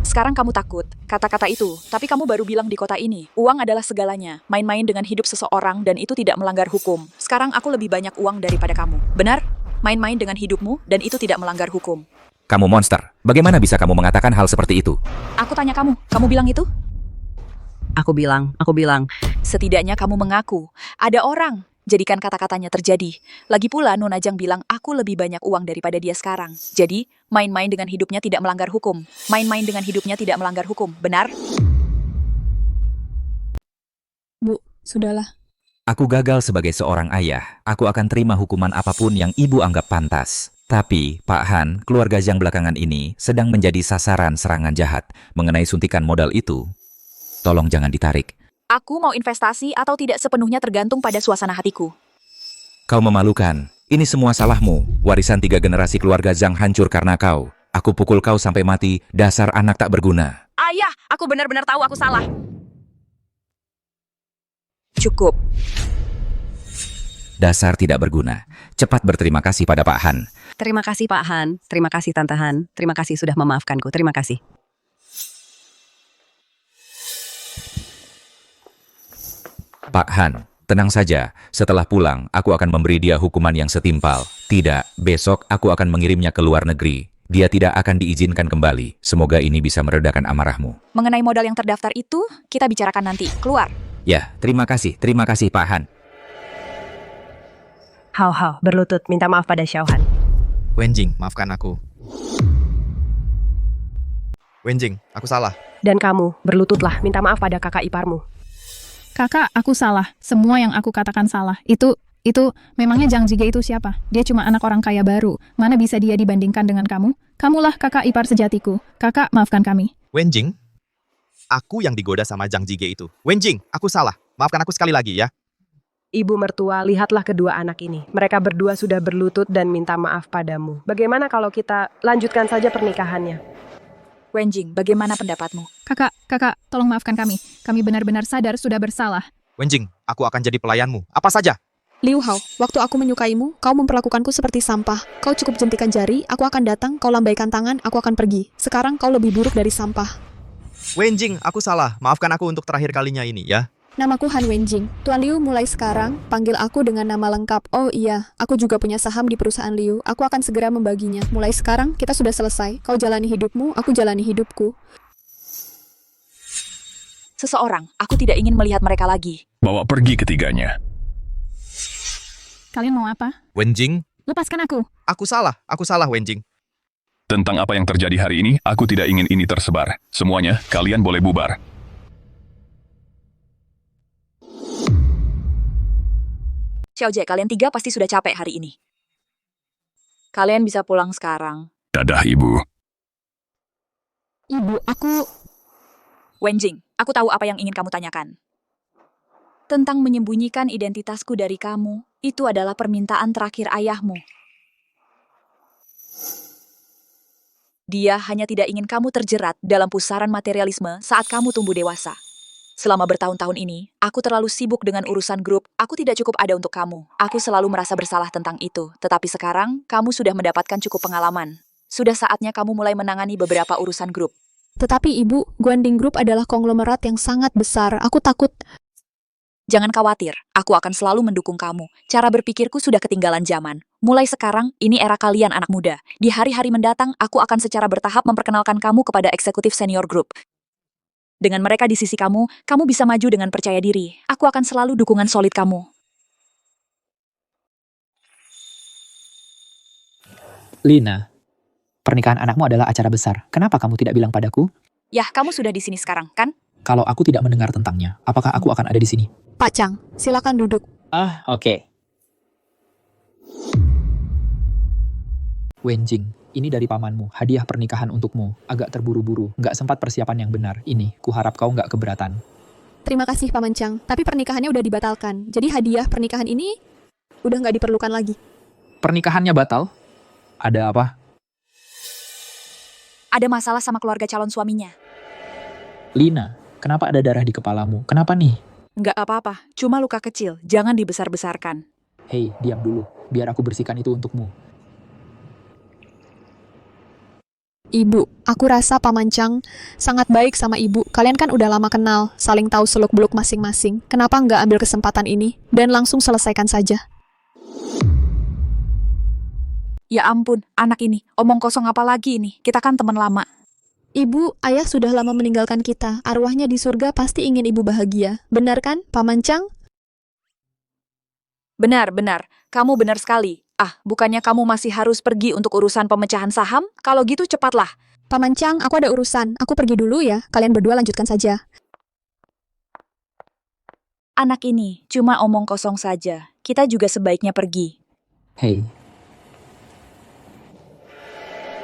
Sekarang kamu takut, kata-kata itu. Tapi kamu baru bilang di kota ini, uang adalah segalanya. Main-main dengan hidup seseorang dan itu tidak melanggar hukum. Sekarang aku lebih banyak uang daripada kamu. Benar? Main-main dengan hidupmu dan itu tidak melanggar hukum. Kamu monster. Bagaimana bisa kamu mengatakan hal seperti itu? Aku tanya kamu bilang itu? Aku bilang. Setidaknya kamu mengaku. Ada orang. Jadikan kata-katanya terjadi. Lagi pula Nona Zhang bilang aku lebih banyak uang daripada dia sekarang. Jadi, main-main dengan hidupnya tidak melanggar hukum. Main-main dengan hidupnya tidak melanggar hukum. Benar? Bu, sudahlah. Aku gagal sebagai seorang ayah. Aku akan terima hukuman apapun yang ibu anggap pantas. Tapi, Pak Han, keluarga Zhang belakangan ini sedang menjadi sasaran serangan jahat mengenai suntikan modal itu. Tolong jangan ditarik. Aku mau investasi atau tidak sepenuhnya tergantung pada suasana hatiku. Kau memalukan. Ini semua salahmu. Warisan 3 generasi keluarga Zhang hancur karena kau. Aku pukul kau sampai mati, dasar anak tak berguna. Ayah, aku benar-benar tahu aku salah. Cukup. Dasar tidak berguna. Cepat berterima kasih pada Pak Han. Terima kasih Pak Han. Terima kasih Tante Han. Terima kasih sudah memaafkanku. Terima kasih. Pak Han, tenang saja. Setelah pulang, aku akan memberi dia hukuman yang setimpal. Tidak, besok aku akan mengirimnya ke luar negeri. Dia tidak akan diizinkan kembali. Semoga ini bisa meredakan amarahmu. Mengenai modal yang terdaftar itu, kita bicarakan nanti. Keluar. Ya, terima kasih Pak Han. Hao, berlutut, minta maaf pada Xiao Han. Wenjing, maafkan aku. Wenjing, aku salah. Dan kamu, berlututlah, minta maaf pada kakak iparmu. Kakak, aku salah. Semua yang aku katakan salah. Itu, memangnya Zhang Jige itu siapa? Dia cuma anak orang kaya baru. Mana bisa dia dibandingkan dengan kamu? Kamulah kakak ipar sejatiku. Kakak, maafkan kami. Wenjing, aku yang digoda sama Zhang Jige itu. Wenjing, aku salah. Maafkan aku sekali lagi ya. Ibu mertua, lihatlah kedua anak ini. Mereka berdua sudah berlutut dan minta maaf padamu. Bagaimana kalau kita lanjutkan saja pernikahannya? Wenjing, bagaimana pendapatmu? Kakak, tolong maafkan kami. Kami benar-benar sadar sudah bersalah. Wenjing, aku akan jadi pelayanmu. Apa saja. Liu Hao, waktu aku menyukaimu, kau memperlakukanku seperti sampah. Kau cukup jentikan jari, aku akan datang, kau lambaikan tangan, aku akan pergi. Sekarang kau lebih buruk dari sampah. Wenjing, aku salah. Maafkan aku untuk terakhir kalinya ini, ya. Namaku Han Wenjing. Tuan Liu, mulai sekarang, panggil aku dengan nama lengkap. Oh iya, aku juga punya saham di perusahaan Liu. Aku akan segera membaginya. Mulai sekarang, kita sudah selesai. Kau jalani hidupmu, aku jalani hidupku. Seseorang, aku tidak ingin melihat mereka lagi. Bawa pergi ketiganya. Kalian mau apa? Wenjing, Lepaskan aku. aku salah Wenjing. Tentang apa yang terjadi hari ini, aku tidak ingin ini tersebar. Semuanya, kalian boleh bubar. Xiaojie, kalian tiga pasti sudah capek hari ini. Kalian bisa pulang sekarang. Dadah, Ibu. Ibu, aku... Wenjing, aku tahu apa yang ingin kamu tanyakan. Tentang menyembunyikan identitasku dari kamu, itu adalah permintaan terakhir ayahmu. Dia hanya tidak ingin kamu terjerat dalam pusaran materialisme saat kamu tumbuh dewasa. Selama bertahun-tahun ini, aku terlalu sibuk dengan urusan grup, aku tidak cukup ada untuk kamu. Aku selalu merasa bersalah tentang itu, tetapi sekarang, kamu sudah mendapatkan cukup pengalaman. Sudah saatnya kamu mulai menangani beberapa urusan grup. Tetapi ibu, Guanding Group adalah konglomerat yang sangat besar. Aku takut... Jangan khawatir, aku akan selalu mendukung kamu. Cara berpikirku sudah ketinggalan zaman. Mulai sekarang, ini era kalian anak muda. Di hari-hari mendatang, aku akan secara bertahap memperkenalkan kamu kepada eksekutif senior grup. Dengan mereka di sisi kamu, kamu bisa maju dengan percaya diri. Aku akan selalu dukungan solid kamu. Lina, pernikahan anakmu adalah acara besar. Kenapa kamu tidak bilang padaku? Yah, kamu sudah di sini sekarang, kan? Kalau aku tidak mendengar tentangnya, apakah aku akan ada di sini? Pak Chang, silakan duduk. Oke. Wenjing, ini dari pamanmu, hadiah pernikahan untukmu. Agak terburu-buru, nggak sempat persiapan yang benar. Ini, kuharap kau nggak keberatan. Terima kasih Paman Chang, tapi pernikahannya udah dibatalkan. Jadi hadiah pernikahan ini udah nggak diperlukan lagi. Pernikahannya batal? Ada apa? Ada masalah sama keluarga calon suaminya. Lina, kenapa ada darah di kepalamu? Kenapa nih? Nggak apa-apa, cuma luka kecil. Jangan dibesar-besarkan. Hei, diam dulu. Biar aku bersihkan itu untukmu. Ibu, aku rasa Paman Chang sangat baik sama ibu. Kalian kan udah lama kenal, saling tahu seluk-beluk masing-masing. Kenapa nggak ambil kesempatan ini dan langsung selesaikan saja? Ya ampun, anak ini. Omong kosong apa lagi ini? Kita kan teman lama. Ibu, ayah sudah lama meninggalkan kita. Arwahnya di surga pasti ingin ibu bahagia. Benar kan, Paman Chang? Benar. Kamu benar sekali. Bukannya kamu masih harus pergi untuk urusan pemecahan saham? Kalau gitu cepatlah. Paman Chang, aku ada urusan. Aku pergi dulu ya. Kalian berdua lanjutkan saja. Anak ini cuma omong kosong saja. Kita juga sebaiknya pergi. Hei.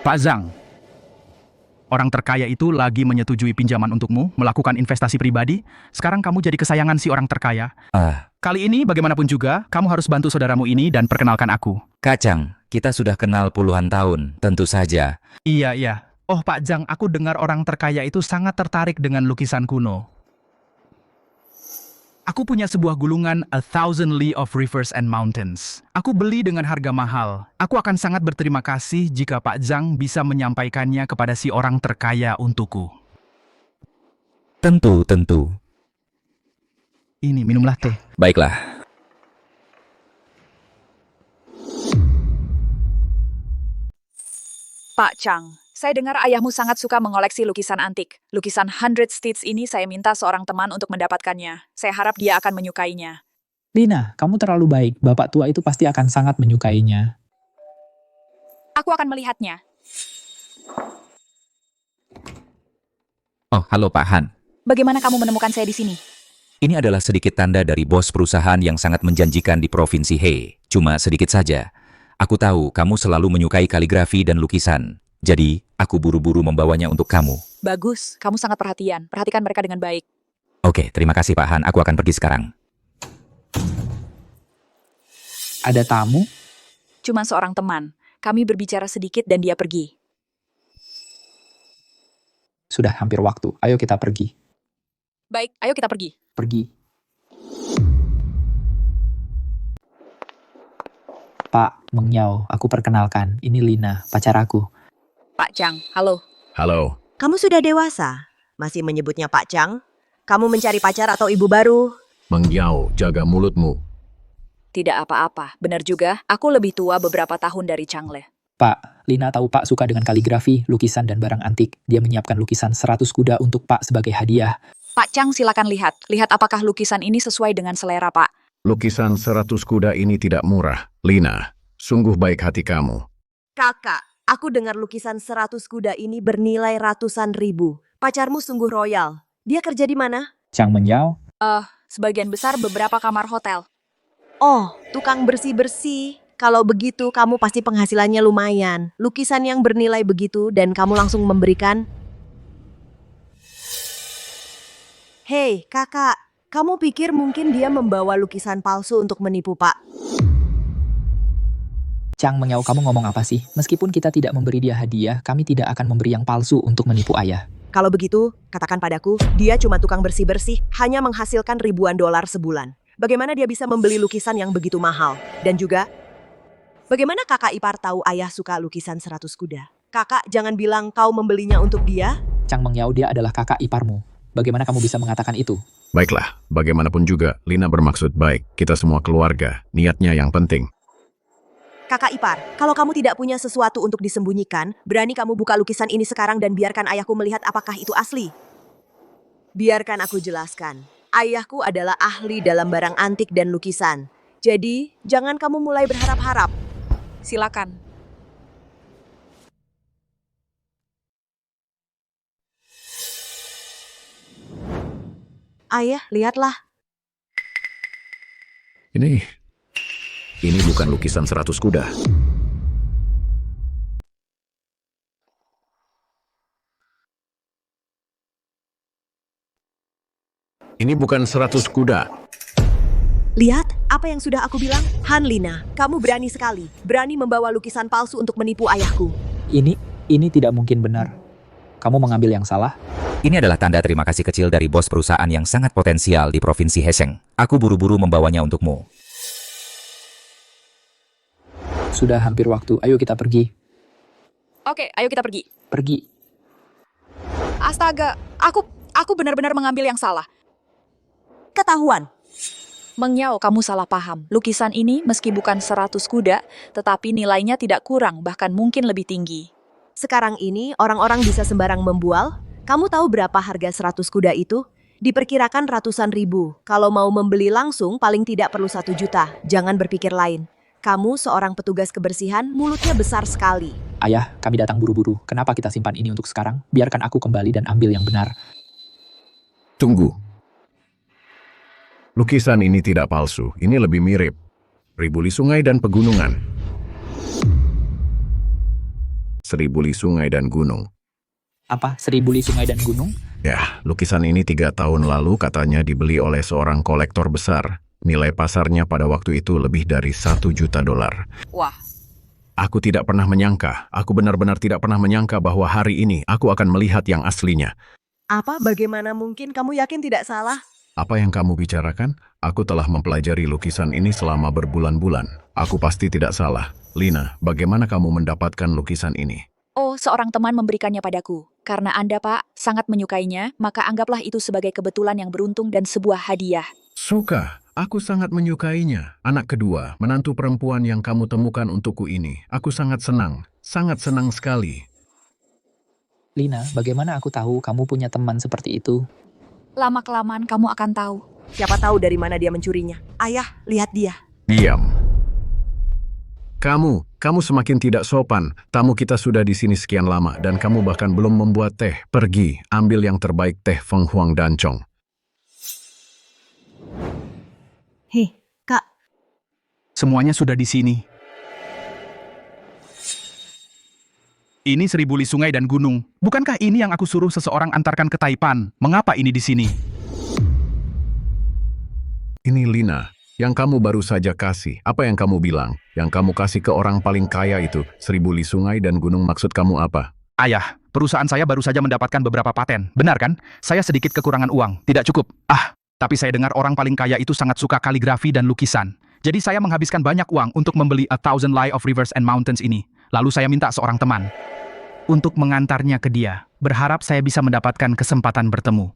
Pak Zhang, orang terkaya itu lagi menyetujui pinjaman untukmu, melakukan investasi pribadi. Sekarang kamu jadi kesayangan si orang terkaya. Kali ini bagaimanapun juga, kamu harus bantu saudaramu ini dan perkenalkan aku. Kak Chang, kita sudah kenal puluhan tahun, tentu saja. Iya. Oh Pak Zhang, aku dengar orang terkaya itu sangat tertarik dengan lukisan kuno. Aku punya sebuah gulungan A Thousand Li of Rivers and Mountains. Aku beli dengan harga mahal. Aku akan sangat berterima kasih jika Pak Zhang bisa menyampaikannya kepada si orang terkaya untukku. Tentu. Ini, minumlah teh. Baiklah. Pak Chang, saya dengar ayahmu sangat suka mengoleksi lukisan antik. Lukisan 100 Stitch ini saya minta seorang teman untuk mendapatkannya. Saya harap dia akan menyukainya. Lina, kamu terlalu baik. Bapak tua itu pasti akan sangat menyukainya. Aku akan melihatnya. Oh, halo Pak Han. Bagaimana kamu menemukan saya di sini? Ini adalah sedikit tanda dari bos perusahaan yang sangat menjanjikan di Provinsi He. Cuma sedikit saja. Aku tahu kamu selalu menyukai kaligrafi dan lukisan. Jadi, aku buru-buru membawanya untuk kamu. Bagus, kamu sangat perhatian. Perhatikan mereka dengan baik. Oke, terima kasih Pak Han. Aku akan pergi sekarang. Ada tamu? Cuma seorang teman. Kami berbicara sedikit dan dia pergi. Sudah hampir waktu. Ayo kita pergi. Baik, ayo kita pergi. Pergi. Meng Yao, aku perkenalkan, ini Lina, pacar aku. Pak Chang, halo. Halo. Kamu sudah dewasa, masih menyebutnya Pak Chang? Kamu mencari pacar atau ibu baru? Meng Yao, jaga mulutmu. Tidak apa-apa, benar juga, aku lebih tua beberapa tahun dari Changle. Pak, Lina tahu Pak suka dengan kaligrafi, lukisan, dan barang antik. Dia menyiapkan lukisan 100 kuda untuk Pak sebagai hadiah. Pak Chang, silakan lihat. Lihat apakah lukisan ini sesuai dengan selera Pak. Lukisan 100 kuda ini tidak murah. Lina, sungguh baik hati kamu. Kakak, aku dengar lukisan 100 kuda ini bernilai ratusan ribu. Pacarmu sungguh royal. Dia kerja di mana? Chang Meng Yao? Sebagian besar beberapa kamar hotel. Oh, tukang bersih-bersih. Kalau begitu, kamu pasti penghasilannya lumayan. Lukisan yang bernilai begitu dan kamu langsung memberikan. Hei, kakak. Kamu pikir mungkin dia membawa lukisan palsu untuk menipu, Pak? Chang Meng Yao, kamu ngomong apa sih? Meskipun kita tidak memberi dia hadiah, kami tidak akan memberi yang palsu untuk menipu ayah. Kalau begitu, katakan padaku, dia cuma tukang bersih-bersih, hanya menghasilkan ribuan dolar sebulan. Bagaimana dia bisa membeli lukisan yang begitu mahal? Dan juga, bagaimana kakak ipar tahu ayah suka lukisan 100 kuda? Kakak jangan bilang kau membelinya untuk dia. Chang Meng Yao, dia adalah kakak iparmu. Bagaimana kamu bisa mengatakan itu? Baiklah, bagaimanapun juga, Lina bermaksud baik. Kita semua keluarga, niatnya yang penting. Kakak ipar, kalau kamu tidak punya sesuatu untuk disembunyikan, berani kamu buka lukisan ini sekarang dan biarkan ayahku melihat apakah itu asli. Biarkan aku jelaskan. Ayahku adalah ahli dalam barang antik dan lukisan. Jadi, jangan kamu mulai berharap-harap. Silakan. Ayah, lihatlah. Ini bukan lukisan 100 kuda. Ini bukan 100 kuda. Lihat, apa yang sudah aku bilang? Han Lina, kamu berani sekali. Berani membawa lukisan palsu untuk menipu ayahku. Ini tidak mungkin benar. Kamu mengambil yang salah? Ini adalah tanda terima kasih kecil dari bos perusahaan yang sangat potensial di Provinsi Heseng. Aku buru-buru membawanya untukmu. Sudah hampir waktu, ayo kita pergi. Oke, ayo kita pergi. Pergi. Astaga, aku benar-benar mengambil yang salah. Ketahuan. Meng Yao, kamu salah paham. Lukisan ini meski bukan 100 kuda, tetapi nilainya tidak kurang, bahkan mungkin lebih tinggi. Sekarang ini orang-orang bisa sembarang membual. Kamu tahu berapa harga 100 kuda itu? Diperkirakan ratusan ribu. Kalau mau membeli langsung, paling tidak perlu 1 juta. Jangan berpikir lain. Kamu seorang petugas kebersihan, mulutnya besar sekali. Ayah, kami datang buru-buru. Kenapa kita simpan ini untuk sekarang? Biarkan aku kembali dan ambil yang benar. Tunggu. Lukisan ini tidak palsu, ini lebih mirip. Ribuli sungai dan pegunungan. Seribuli sungai dan gunung. Apa? Seribuli sungai dan gunung? Ya, lukisan ini 3 tahun lalu katanya dibeli oleh seorang kolektor besar. Nilai pasarnya pada waktu itu lebih dari 1 juta dolar. Wah. Aku tidak pernah menyangka, aku benar-benar tidak pernah menyangka bahwa hari ini aku akan melihat yang aslinya. Apa? Bagaimana mungkin kamu yakin tidak salah? Apa yang kamu bicarakan? Aku telah mempelajari lukisan ini selama berbulan-bulan. Aku pasti tidak salah. Lina, bagaimana kamu mendapatkan lukisan ini? Oh, seorang teman memberikannya padaku. Karena Anda, Pak, sangat menyukainya, maka anggaplah itu sebagai kebetulan yang beruntung dan sebuah hadiah. Suka. Aku sangat menyukainya. Anak kedua, menantu perempuan yang kamu temukan untukku ini. Aku sangat senang sekali. Lina, bagaimana aku tahu kamu punya teman seperti itu? Lama-kelamaan kamu akan tahu. Siapa tahu dari mana dia mencurinya. Ayah, lihat dia. Diam. Kamu semakin tidak sopan. Tamu kita sudah di sini sekian lama dan kamu bahkan belum membuat teh. Pergi, ambil yang terbaik teh Feng Huang Dancong. Hei, Kak. Semuanya sudah di sini. Ini Seribuli sungai dan gunung. Bukankah ini yang aku suruh seseorang antarkan ke Taipan? Mengapa ini di sini? Ini Lina, yang kamu baru saja kasih. Apa yang kamu bilang? Yang kamu kasih ke orang paling kaya itu, Seribuli sungai dan gunung, maksud kamu apa? Ayah, perusahaan saya baru saja mendapatkan beberapa paten. Benar kan? Saya sedikit kekurangan uang. Tidak cukup. Tapi saya dengar orang paling kaya itu sangat suka kaligrafi dan lukisan. Jadi saya menghabiskan banyak uang untuk membeli A Thousand Lie of Rivers and Mountains ini. Lalu saya minta seorang teman untuk mengantarnya ke dia. Berharap saya bisa mendapatkan kesempatan bertemu.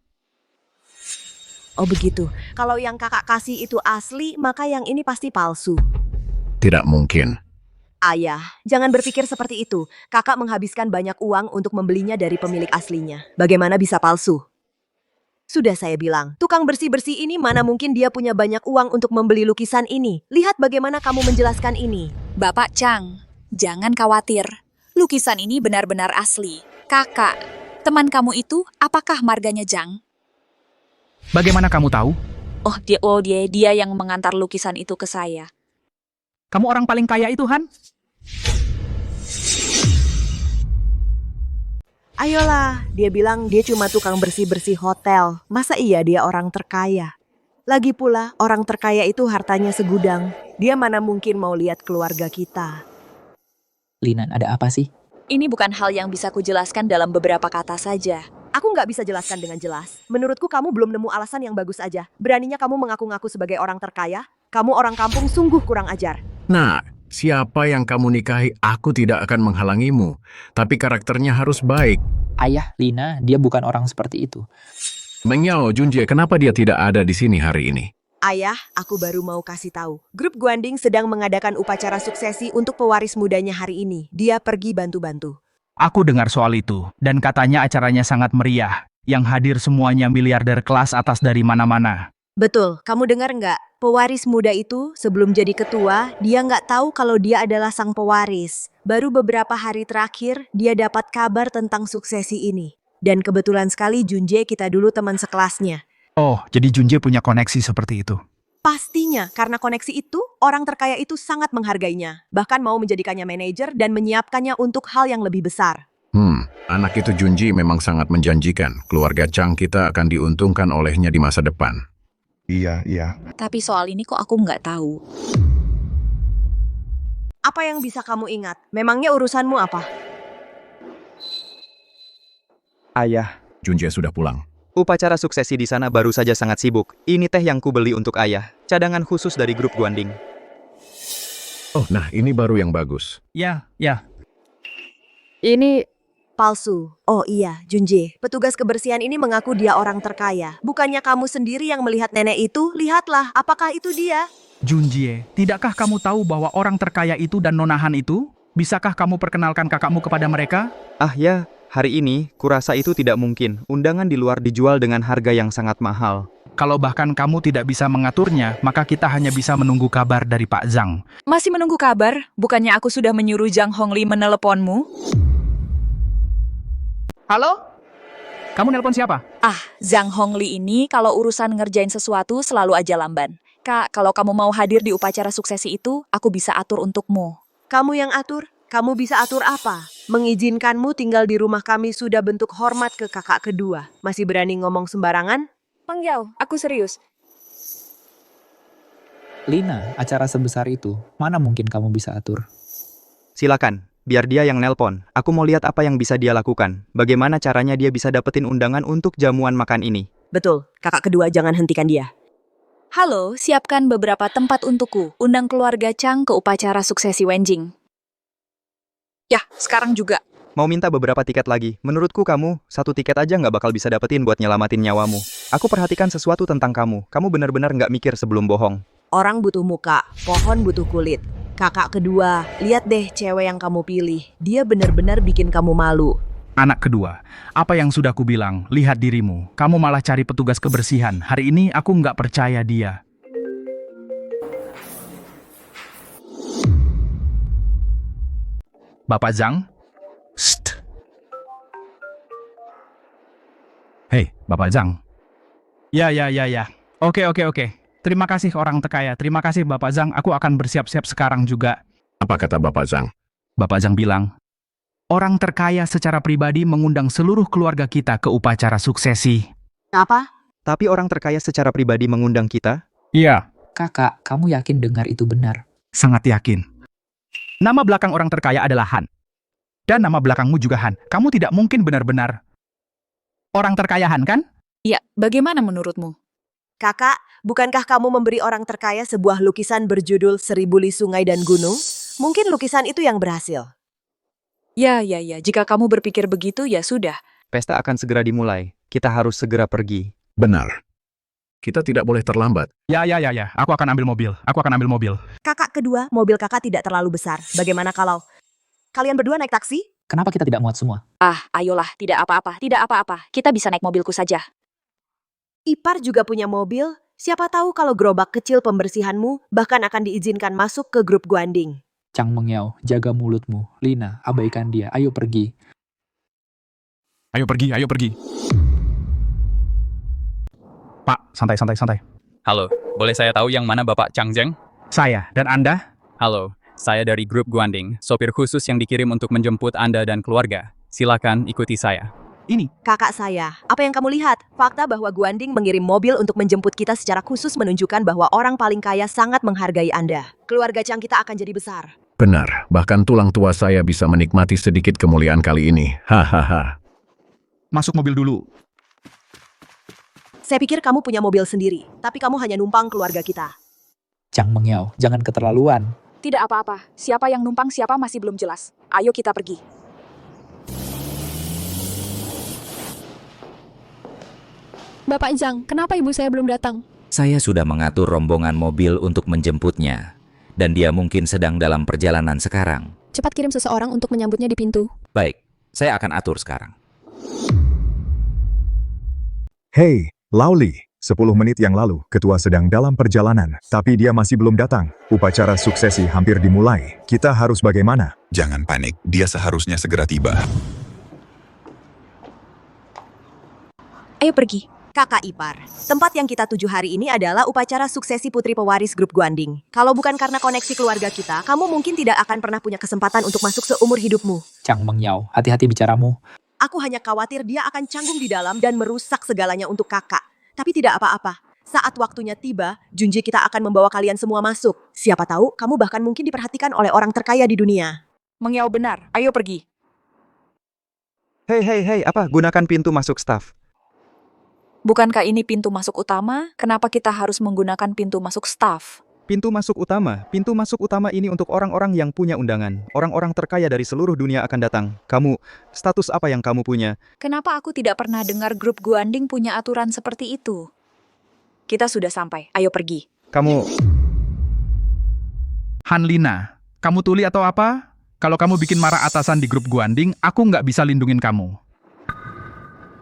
Oh begitu. Kalau yang kakak kasih itu asli, maka yang ini pasti palsu. Tidak mungkin. Ayah, jangan berpikir seperti itu. Kakak menghabiskan banyak uang untuk membelinya dari pemilik aslinya. Bagaimana bisa palsu? Sudah saya bilang, tukang bersih-bersih ini mana mungkin dia punya banyak uang untuk membeli lukisan ini. Lihat bagaimana kamu menjelaskan ini. Bapak Chang, jangan khawatir. Lukisan ini benar-benar asli. Kakak, teman kamu itu apakah marganya Zhang? Bagaimana kamu tahu? Dia yang mengantar lukisan itu ke saya. Kamu orang paling kaya itu, Han? Ayolah, dia bilang dia cuma tukang bersih-bersih hotel. Masa iya dia orang terkaya? Lagi pula, orang terkaya itu hartanya segudang. Dia mana mungkin mau lihat keluarga kita. Lina, ada apa sih? Ini bukan hal yang bisa kujelaskan dalam beberapa kata saja. Aku nggak bisa jelaskan dengan jelas. Menurutku kamu belum nemu alasan yang bagus aja. Beraninya kamu mengaku-ngaku sebagai orang terkaya? Kamu orang kampung sungguh kurang ajar. Nah, siapa yang kamu nikahi, aku tidak akan menghalangimu. Tapi karakternya harus baik. Ayah, Lina, dia bukan orang seperti itu. Meng Yao, Junjie, kenapa dia tidak ada di sini hari ini? Ayah, aku baru mau kasih tahu. Grup Guanding sedang mengadakan upacara suksesi untuk pewaris mudanya hari ini. Dia pergi bantu-bantu. Aku dengar soal itu, dan katanya acaranya sangat meriah. Yang hadir semuanya miliarder kelas atas dari mana-mana. Betul, kamu dengar nggak? Pewaris muda itu sebelum jadi ketua, dia nggak tahu kalau dia adalah sang pewaris. Baru beberapa hari terakhir, dia dapat kabar tentang suksesi ini. Dan kebetulan sekali Junjie kita dulu teman sekelasnya. Oh, jadi Junjie punya koneksi seperti itu. Pastinya, karena koneksi itu, orang terkaya itu sangat menghargainya. Bahkan mau menjadikannya manajer dan menyiapkannya untuk hal yang lebih besar. Anak itu Junji memang sangat menjanjikan. Keluarga Chang kita akan diuntungkan olehnya di masa depan. Iya. Tapi soal ini kok aku nggak tahu. Apa yang bisa kamu ingat? Memangnya urusanmu apa? Ayah, Junjie sudah pulang. upacara suksesi di sana baru saja sangat sibuk. Ini teh yang kubeli untuk ayah. Cadangan khusus dari grup Guanding. Oh, nah ini baru yang bagus. Ya. Ini palsu. Oh iya, Junjie. Petugas kebersihan ini mengaku dia orang terkaya. Bukannya kamu sendiri yang melihat nenek itu? Lihatlah, apakah itu dia? Junjie, tidakkah kamu tahu bahwa orang terkaya itu dan nonahan itu? Bisakah kamu perkenalkan kakakmu kepada mereka? Ah ya, hari ini kurasa itu tidak mungkin. Undangan di luar dijual dengan harga yang sangat mahal. Kalau bahkan kamu tidak bisa mengaturnya, maka kita hanya bisa menunggu kabar dari Pak Zhang. Masih menunggu kabar? Bukannya aku sudah menyuruh Zhang Hongli meneleponmu? Halo? Kamu nelpon siapa? Zhang Hongli ini kalau urusan ngerjain sesuatu selalu aja lamban. Kak, kalau kamu mau hadir di upacara suksesi itu, aku bisa atur untukmu. Kamu yang atur? Kamu bisa atur apa? Mengizinkanmu tinggal di rumah kami sudah bentuk hormat ke kakak kedua. Masih berani ngomong sembarangan? Meng Yao, aku serius. Lina, acara sebesar itu, mana mungkin kamu bisa atur? Silakan, biar dia yang nelpon. Aku mau lihat apa yang bisa dia lakukan. Bagaimana caranya dia bisa dapetin undangan untuk jamuan makan ini. Betul, kakak kedua jangan hentikan dia. Halo, siapkan beberapa tempat untukku. Undang keluarga Chang ke upacara suksesi Wenjing. Ya, sekarang juga. Mau minta beberapa tiket lagi. Menurutku kamu, satu tiket aja nggak bakal bisa dapetin buat nyelamatin nyawamu. Aku perhatikan sesuatu tentang kamu. Kamu benar-benar nggak mikir sebelum bohong. Orang butuh muka, pohon butuh kulit. Kakak kedua, lihat deh cewek yang kamu pilih. Dia benar-benar bikin kamu malu. Anak kedua, apa yang sudah kubilang? Lihat dirimu. Kamu malah cari petugas kebersihan. Hari ini aku nggak percaya dia. Bapak Zhang? Shh. Hei, Bapak Zhang. Ya. Oke. Terima kasih orang terkaya. Terima kasih Bapak Zhang. Aku akan bersiap-siap sekarang juga. Apa kata Bapak Zhang? Bapak Zhang bilang, orang terkaya secara pribadi mengundang seluruh keluarga kita ke upacara suksesi. Apa? Tapi orang terkaya secara pribadi mengundang kita? Iya. Kakak, kamu yakin dengar itu benar? Sangat yakin. Nama belakang orang terkaya adalah Han. Dan nama belakangmu juga Han. Kamu tidak mungkin benar-benar orang terkaya Han, kan? Ya, bagaimana menurutmu? Kakak, bukankah kamu memberi orang terkaya sebuah lukisan berjudul 1000 Li Sungai dan Gunung? Mungkin lukisan itu yang berhasil. Ya, jika kamu berpikir begitu, ya sudah. Pesta akan segera dimulai. Kita harus segera pergi. Benar. Kita tidak boleh terlambat. Ya. Aku akan ambil mobil. Kakak kedua, mobil kakak tidak terlalu besar. Bagaimana kalau kalian berdua naik taksi? Kenapa kita tidak muat semua? Ayolah, tidak apa-apa. Kita bisa naik mobilku saja. Ipar juga punya mobil. Siapa tahu kalau gerobak kecil pembersihanmu bahkan akan diizinkan masuk ke grup Guanding. Chang Mengyao, jaga mulutmu. Lina, abaikan dia. Ayo pergi. Ayo pergi. Pak, santai. Halo, boleh saya tahu yang mana Bapak Chang Zheng? Saya, dan Anda? Halo, saya dari grup Guanding, sopir khusus yang dikirim untuk menjemput Anda dan keluarga. Silakan ikuti saya. Ini. Kakak saya, apa yang kamu lihat? Fakta bahwa Guanding mengirim mobil untuk menjemput kita secara khusus menunjukkan bahwa orang paling kaya sangat menghargai Anda. Keluarga Chang kita akan jadi besar. Benar, bahkan tulang tua saya bisa menikmati sedikit kemuliaan kali ini. Hahaha. Masuk mobil dulu. Saya pikir kamu punya mobil sendiri, tapi kamu hanya numpang keluarga kita. Chang Mengyao, jangan keterlaluan. Tidak apa-apa. Siapa yang numpang siapa masih belum jelas. Ayo kita pergi. Bapak Zhang, kenapa ibu saya belum datang? Saya sudah mengatur rombongan mobil untuk menjemputnya. Dan dia mungkin sedang dalam perjalanan sekarang. Cepat kirim seseorang untuk menyambutnya di pintu. Baik, saya akan atur sekarang. Hei, Lauli. 10 menit yang lalu, ketua sedang dalam perjalanan, tapi dia masih belum datang. Upacara suksesi hampir dimulai. Kita harus bagaimana? Jangan panik, dia seharusnya segera tiba. Ayo pergi. Kakak ipar, tempat yang kita tuju hari ini adalah upacara suksesi putri pewaris grup Guanding. Kalau bukan karena koneksi keluarga kita, kamu mungkin tidak akan pernah punya kesempatan untuk masuk seumur hidupmu. Chang Mengyao, hati-hati bicaramu. Aku hanya khawatir dia akan canggung di dalam dan merusak segalanya untuk kakak. Tapi tidak apa-apa. Saat waktunya tiba, Junji kita akan membawa kalian semua masuk. Siapa tahu, kamu bahkan mungkin diperhatikan oleh orang terkaya di dunia. Mengyao benar. Ayo pergi. Hei, apa? Gunakan pintu masuk staf. Bukankah ini pintu masuk utama? Kenapa kita harus menggunakan pintu masuk staf? Pintu masuk utama ini untuk orang-orang yang punya undangan. Orang-orang terkaya dari seluruh dunia akan datang. Kamu, status apa yang kamu punya? Kenapa aku tidak pernah dengar grup Guanding punya aturan seperti itu? Kita sudah sampai. Ayo pergi. Kamu... Han Lina, kamu tuli atau apa? Kalau kamu bikin marah atasan di grup Guanding, aku nggak bisa lindungin kamu.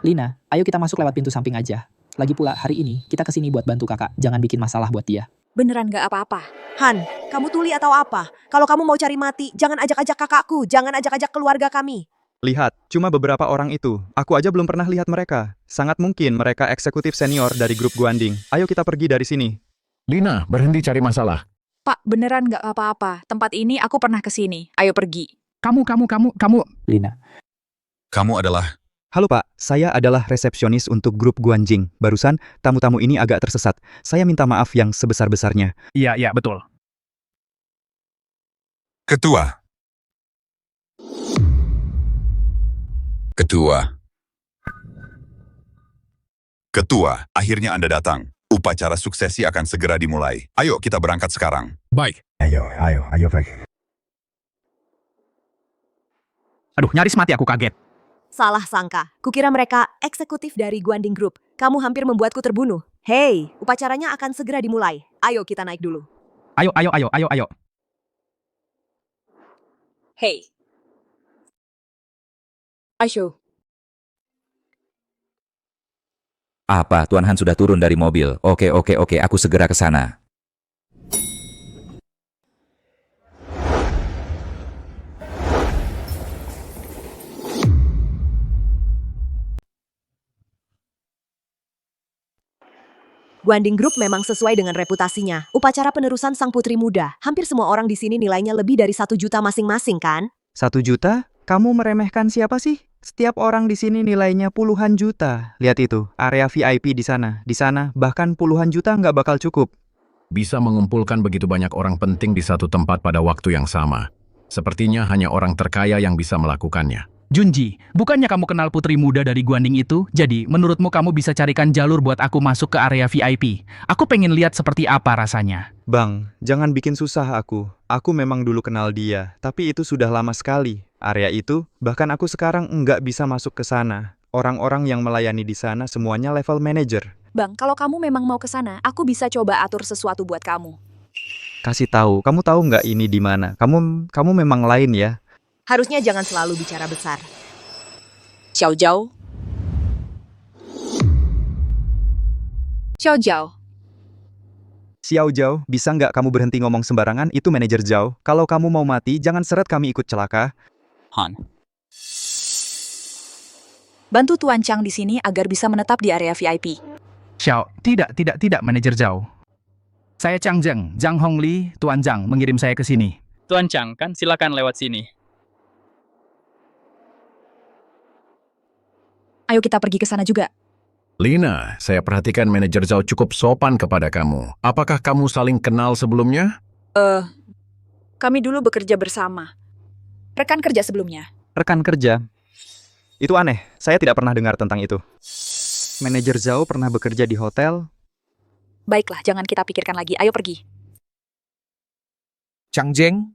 Lina, ayo kita masuk lewat pintu samping aja. Lagi pula, hari ini kita kesini buat bantu kakak. Jangan bikin masalah buat dia. Beneran gak apa-apa. Han, kamu tuli atau apa? Kalau kamu mau cari mati, jangan ajak-ajak kakakku. Jangan ajak-ajak keluarga kami. Lihat, cuma beberapa orang itu. Aku aja belum pernah lihat mereka. Sangat mungkin mereka eksekutif senior dari grup Guanding. Ayo kita pergi dari sini. Lina, berhenti cari masalah. Pak, beneran gak apa-apa. Tempat ini aku pernah kesini. Ayo pergi. Kamu. Lina. Kamu adalah... Halo Pak, saya adalah resepsionis untuk grup Guanjing. Barusan, tamu-tamu ini agak tersesat. Saya minta maaf yang sebesar-besarnya. Iya, betul. Ketua, akhirnya Anda datang. Upacara suksesi akan segera dimulai. Ayo kita berangkat sekarang. Baik. Ayo, pergi. Aduh, nyaris mati aku kaget. Salah sangka. Kukira mereka eksekutif dari Guanding Group. Kamu hampir membuatku terbunuh. Hei, upacaranya akan segera dimulai. Ayo kita naik dulu. Ayo. Hey. Ayo. Apa, Tuan Han sudah turun dari mobil? Oke, aku segera ke sana. Guanding Group memang sesuai dengan reputasinya. Upacara penerusan sang putri muda. Hampir semua orang di sini nilainya lebih dari 1 juta masing-masing, kan? 1 juta? Kamu meremehkan siapa sih? Setiap orang di sini nilainya puluhan juta. Lihat itu, area VIP di sana. Di sana, bahkan puluhan juta nggak bakal cukup. Bisa mengumpulkan begitu banyak orang penting di satu tempat pada waktu yang sama. Sepertinya hanya orang terkaya yang bisa melakukannya. Junji, bukannya kamu kenal putri muda dari Guanding itu? Jadi, menurutmu kamu bisa carikan jalur buat aku masuk ke area VIP? Aku pengen lihat seperti apa rasanya. Bang, jangan bikin susah aku. Aku memang dulu kenal dia, tapi itu sudah lama sekali. Area itu, bahkan aku sekarang nggak bisa masuk ke sana. Orang-orang yang melayani di sana semuanya level manager. Bang, kalau kamu memang mau ke sana, aku bisa coba atur sesuatu buat kamu. Kasih tahu, kamu tahu nggak ini di mana? Kamu memang lain ya. Harusnya jangan selalu bicara besar. Xiao Zhao. Xiao Zhao. Xiao Zhao, bisa nggak kamu berhenti ngomong sembarangan? Itu manajer Zhao. Kalau kamu mau mati, jangan seret kami ikut celaka. Han. Bantu Tuan Chang di sini agar bisa menetap di area VIP. Xiao, tidak, manajer Zhao. Saya Chang Zheng, Zhang Hongli, Tuan Zhang mengirim saya ke sini. Tuan Chang, kan silakan lewat sini. Ayo kita pergi ke sana juga. Lina, saya perhatikan manajer Zhao cukup sopan kepada kamu. Apakah kamu saling kenal sebelumnya? Kami dulu bekerja bersama. Rekan kerja sebelumnya. Rekan kerja? Itu aneh, saya tidak pernah dengar tentang itu. Manajer Zhao pernah bekerja di hotel. Baiklah, jangan kita pikirkan lagi. Ayo pergi. Chang Zheng.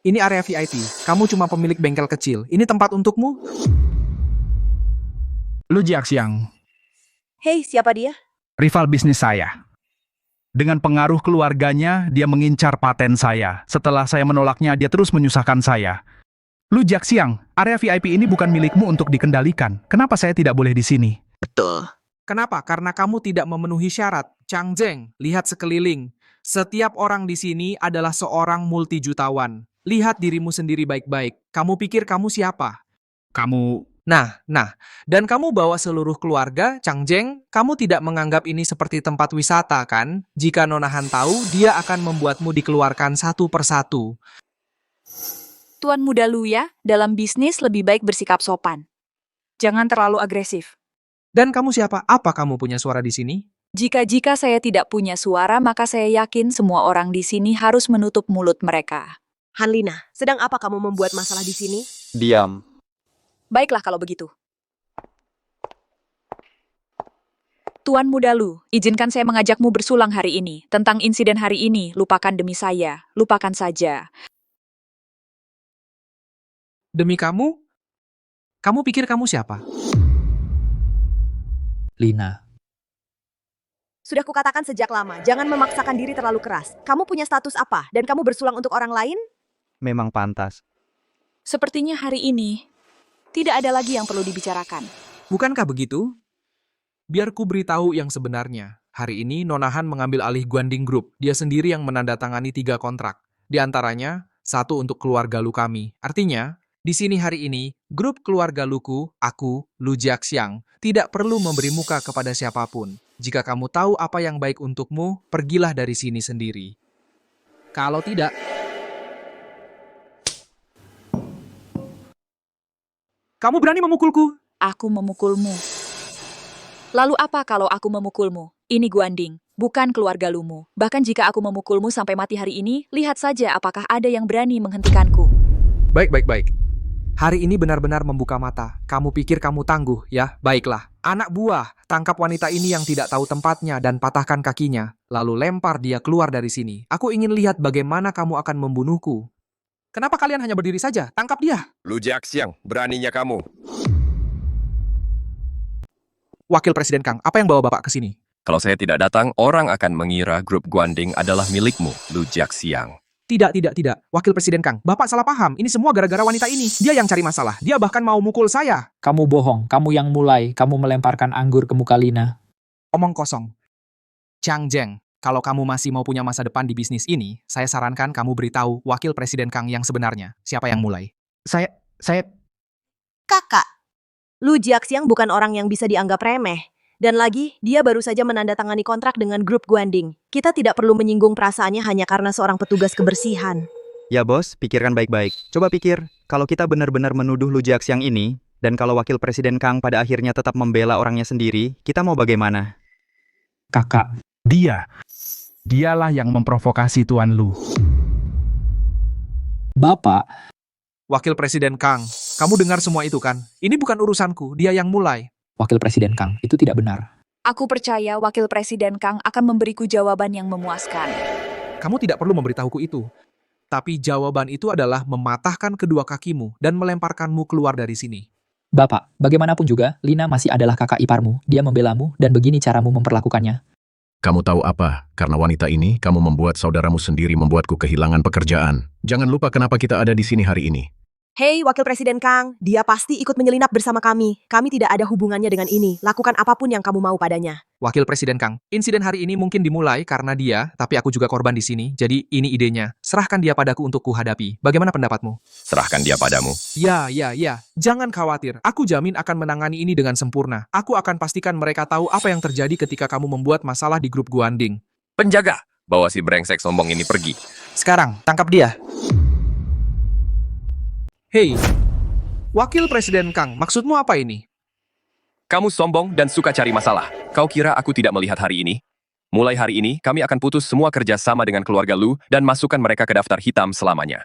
Ini area VIP. Kamu cuma pemilik bengkel kecil. Ini tempat untukmu. Lu Jiaxiang, Hei, siapa dia? rival bisnis saya. Dengan pengaruh keluarganya, dia mengincar paten saya. Setelah saya menolaknya, dia terus menyusahkan saya. Lu Jiaxiang, area VIP ini bukan milikmu untuk dikendalikan. Kenapa saya tidak boleh di sini? Betul. Kenapa? Karena kamu tidak memenuhi syarat. Chang Zheng, lihat sekeliling. Setiap orang di sini adalah seorang multijutawan. Lihat dirimu sendiri baik-baik. Kamu pikir kamu siapa? Kamu... Nah, dan kamu bawa seluruh keluarga, Chang Zheng, kamu tidak menganggap ini seperti tempat wisata, kan? Jika Nona Han tahu, dia akan membuatmu dikeluarkan satu persatu. Tuan muda Lu ya, dalam bisnis lebih baik bersikap sopan. Jangan terlalu agresif. Dan kamu siapa? Apa kamu punya suara di sini? Jika saya tidak punya suara, maka saya yakin semua orang di sini harus menutup mulut mereka. Hanlina, sedang apa kamu membuat masalah di sini? Diam. Baiklah kalau begitu. Tuan muda Lu, izinkan saya mengajakmu bersulang hari ini. Tentang insiden hari ini, lupakan demi saya. Lupakan saja. Demi kamu? Kamu pikir kamu siapa? Lina. Sudah kukatakan sejak lama, jangan memaksakan diri terlalu keras. Kamu punya status apa? Dan kamu bersulang untuk orang lain? Memang pantas. Sepertinya hari ini, tidak ada lagi yang perlu dibicarakan. Bukankah begitu? Biar ku beritahu yang sebenarnya. Hari ini Nona Han mengambil alih Guanding Group. Dia sendiri yang menandatangani 3 kontrak. Di antaranya, 1 untuk keluarga Lu kami. Artinya, di sini hari ini, grup keluarga Luku, aku, Lu Jiaxiang, tidak perlu memberi muka kepada siapapun. Jika kamu tahu apa yang baik untukmu, pergilah dari sini sendiri. Kalau tidak, kamu berani memukulku? Aku memukulmu. Lalu apa kalau aku memukulmu? Ini Guanding, bukan keluarga Lumu. Bahkan jika aku memukulmu sampai mati hari ini, lihat saja apakah ada yang berani menghentikanku. Baik. Hari ini benar-benar membuka mata. Kamu pikir kamu tangguh, ya? Baiklah. Anak buah, tangkap wanita ini yang tidak tahu tempatnya dan patahkan kakinya. Lalu lempar dia keluar dari sini. Aku ingin lihat bagaimana kamu akan membunuhku. Kenapa kalian hanya berdiri saja? Tangkap dia! Lu Jiaxiang, beraninya kamu. Wakil Presiden Kang, apa yang bawa Bapak ke sini? Kalau saya tidak datang, orang akan mengira grup Guanding adalah milikmu, Lu Jiaxiang. Tidak. Wakil Presiden Kang, Bapak salah paham. Ini semua gara-gara wanita ini. Dia yang cari masalah. Dia bahkan mau mukul saya. Kamu bohong. Kamu yang mulai. Kamu melemparkan anggur ke muka Lina. Omong kosong. Chang Zheng, kalau kamu masih mau punya masa depan di bisnis ini, saya sarankan kamu beritahu Wakil Presiden Kang yang sebenarnya. Siapa yang mulai? Saya... Kakak. Lu Jiaxiang bukan orang yang bisa dianggap remeh. Dan lagi, dia baru saja menandatangani kontrak dengan grup Guanding. Kita tidak perlu menyinggung perasaannya hanya karena seorang petugas kebersihan. Ya bos, pikirkan baik-baik. Coba pikir, kalau kita benar-benar menuduh Lu Jiaxiang ini, dan kalau Wakil Presiden Kang pada akhirnya tetap membela orangnya sendiri, kita mau bagaimana? Kakak, dialah yang memprovokasi Tuan Lu. Bapak, Wakil Presiden Kang, kamu dengar semua itu kan? Ini bukan urusanku, dia yang mulai. Wakil Presiden Kang, itu tidak benar. Aku percaya Wakil Presiden Kang akan memberiku jawaban yang memuaskan. Kamu tidak perlu memberitahuku itu. Tapi jawaban itu adalah mematahkan kedua kakimu dan melemparkanmu keluar dari sini. Bapak, bagaimanapun juga, Lina masih adalah kakak iparmu. Dia membelamu, dan begini caramu memperlakukannya. Kamu tahu apa? Karena wanita ini, kamu membuat saudaramu sendiri membuatku kehilangan pekerjaan. Jangan lupa kenapa kita ada di sini hari ini. Hei, Wakil Presiden Kang, dia pasti ikut menyelinap bersama kami. Kami tidak ada hubungannya dengan ini. Lakukan apapun yang kamu mau padanya. Wakil Presiden Kang, insiden hari ini mungkin dimulai karena dia, tapi aku juga korban di sini. Jadi ini idenya. Serahkan dia padaku untuk kuhadapi. Bagaimana pendapatmu? Serahkan dia padamu. Ya. Jangan khawatir. Aku jamin akan menangani ini dengan sempurna. Aku akan pastikan mereka tahu apa yang terjadi ketika kamu membuat masalah di grup Guanding. Penjaga, bawa si brengsek sombong ini pergi. Sekarang, tangkap dia. Hei, Wakil Presiden Kang, maksudmu apa ini? Kamu sombong dan suka cari masalah. Kau kira aku tidak melihat hari ini? Mulai hari ini, kami akan putus semua kerja sama dengan keluarga Lu dan masukkan mereka ke daftar hitam selamanya.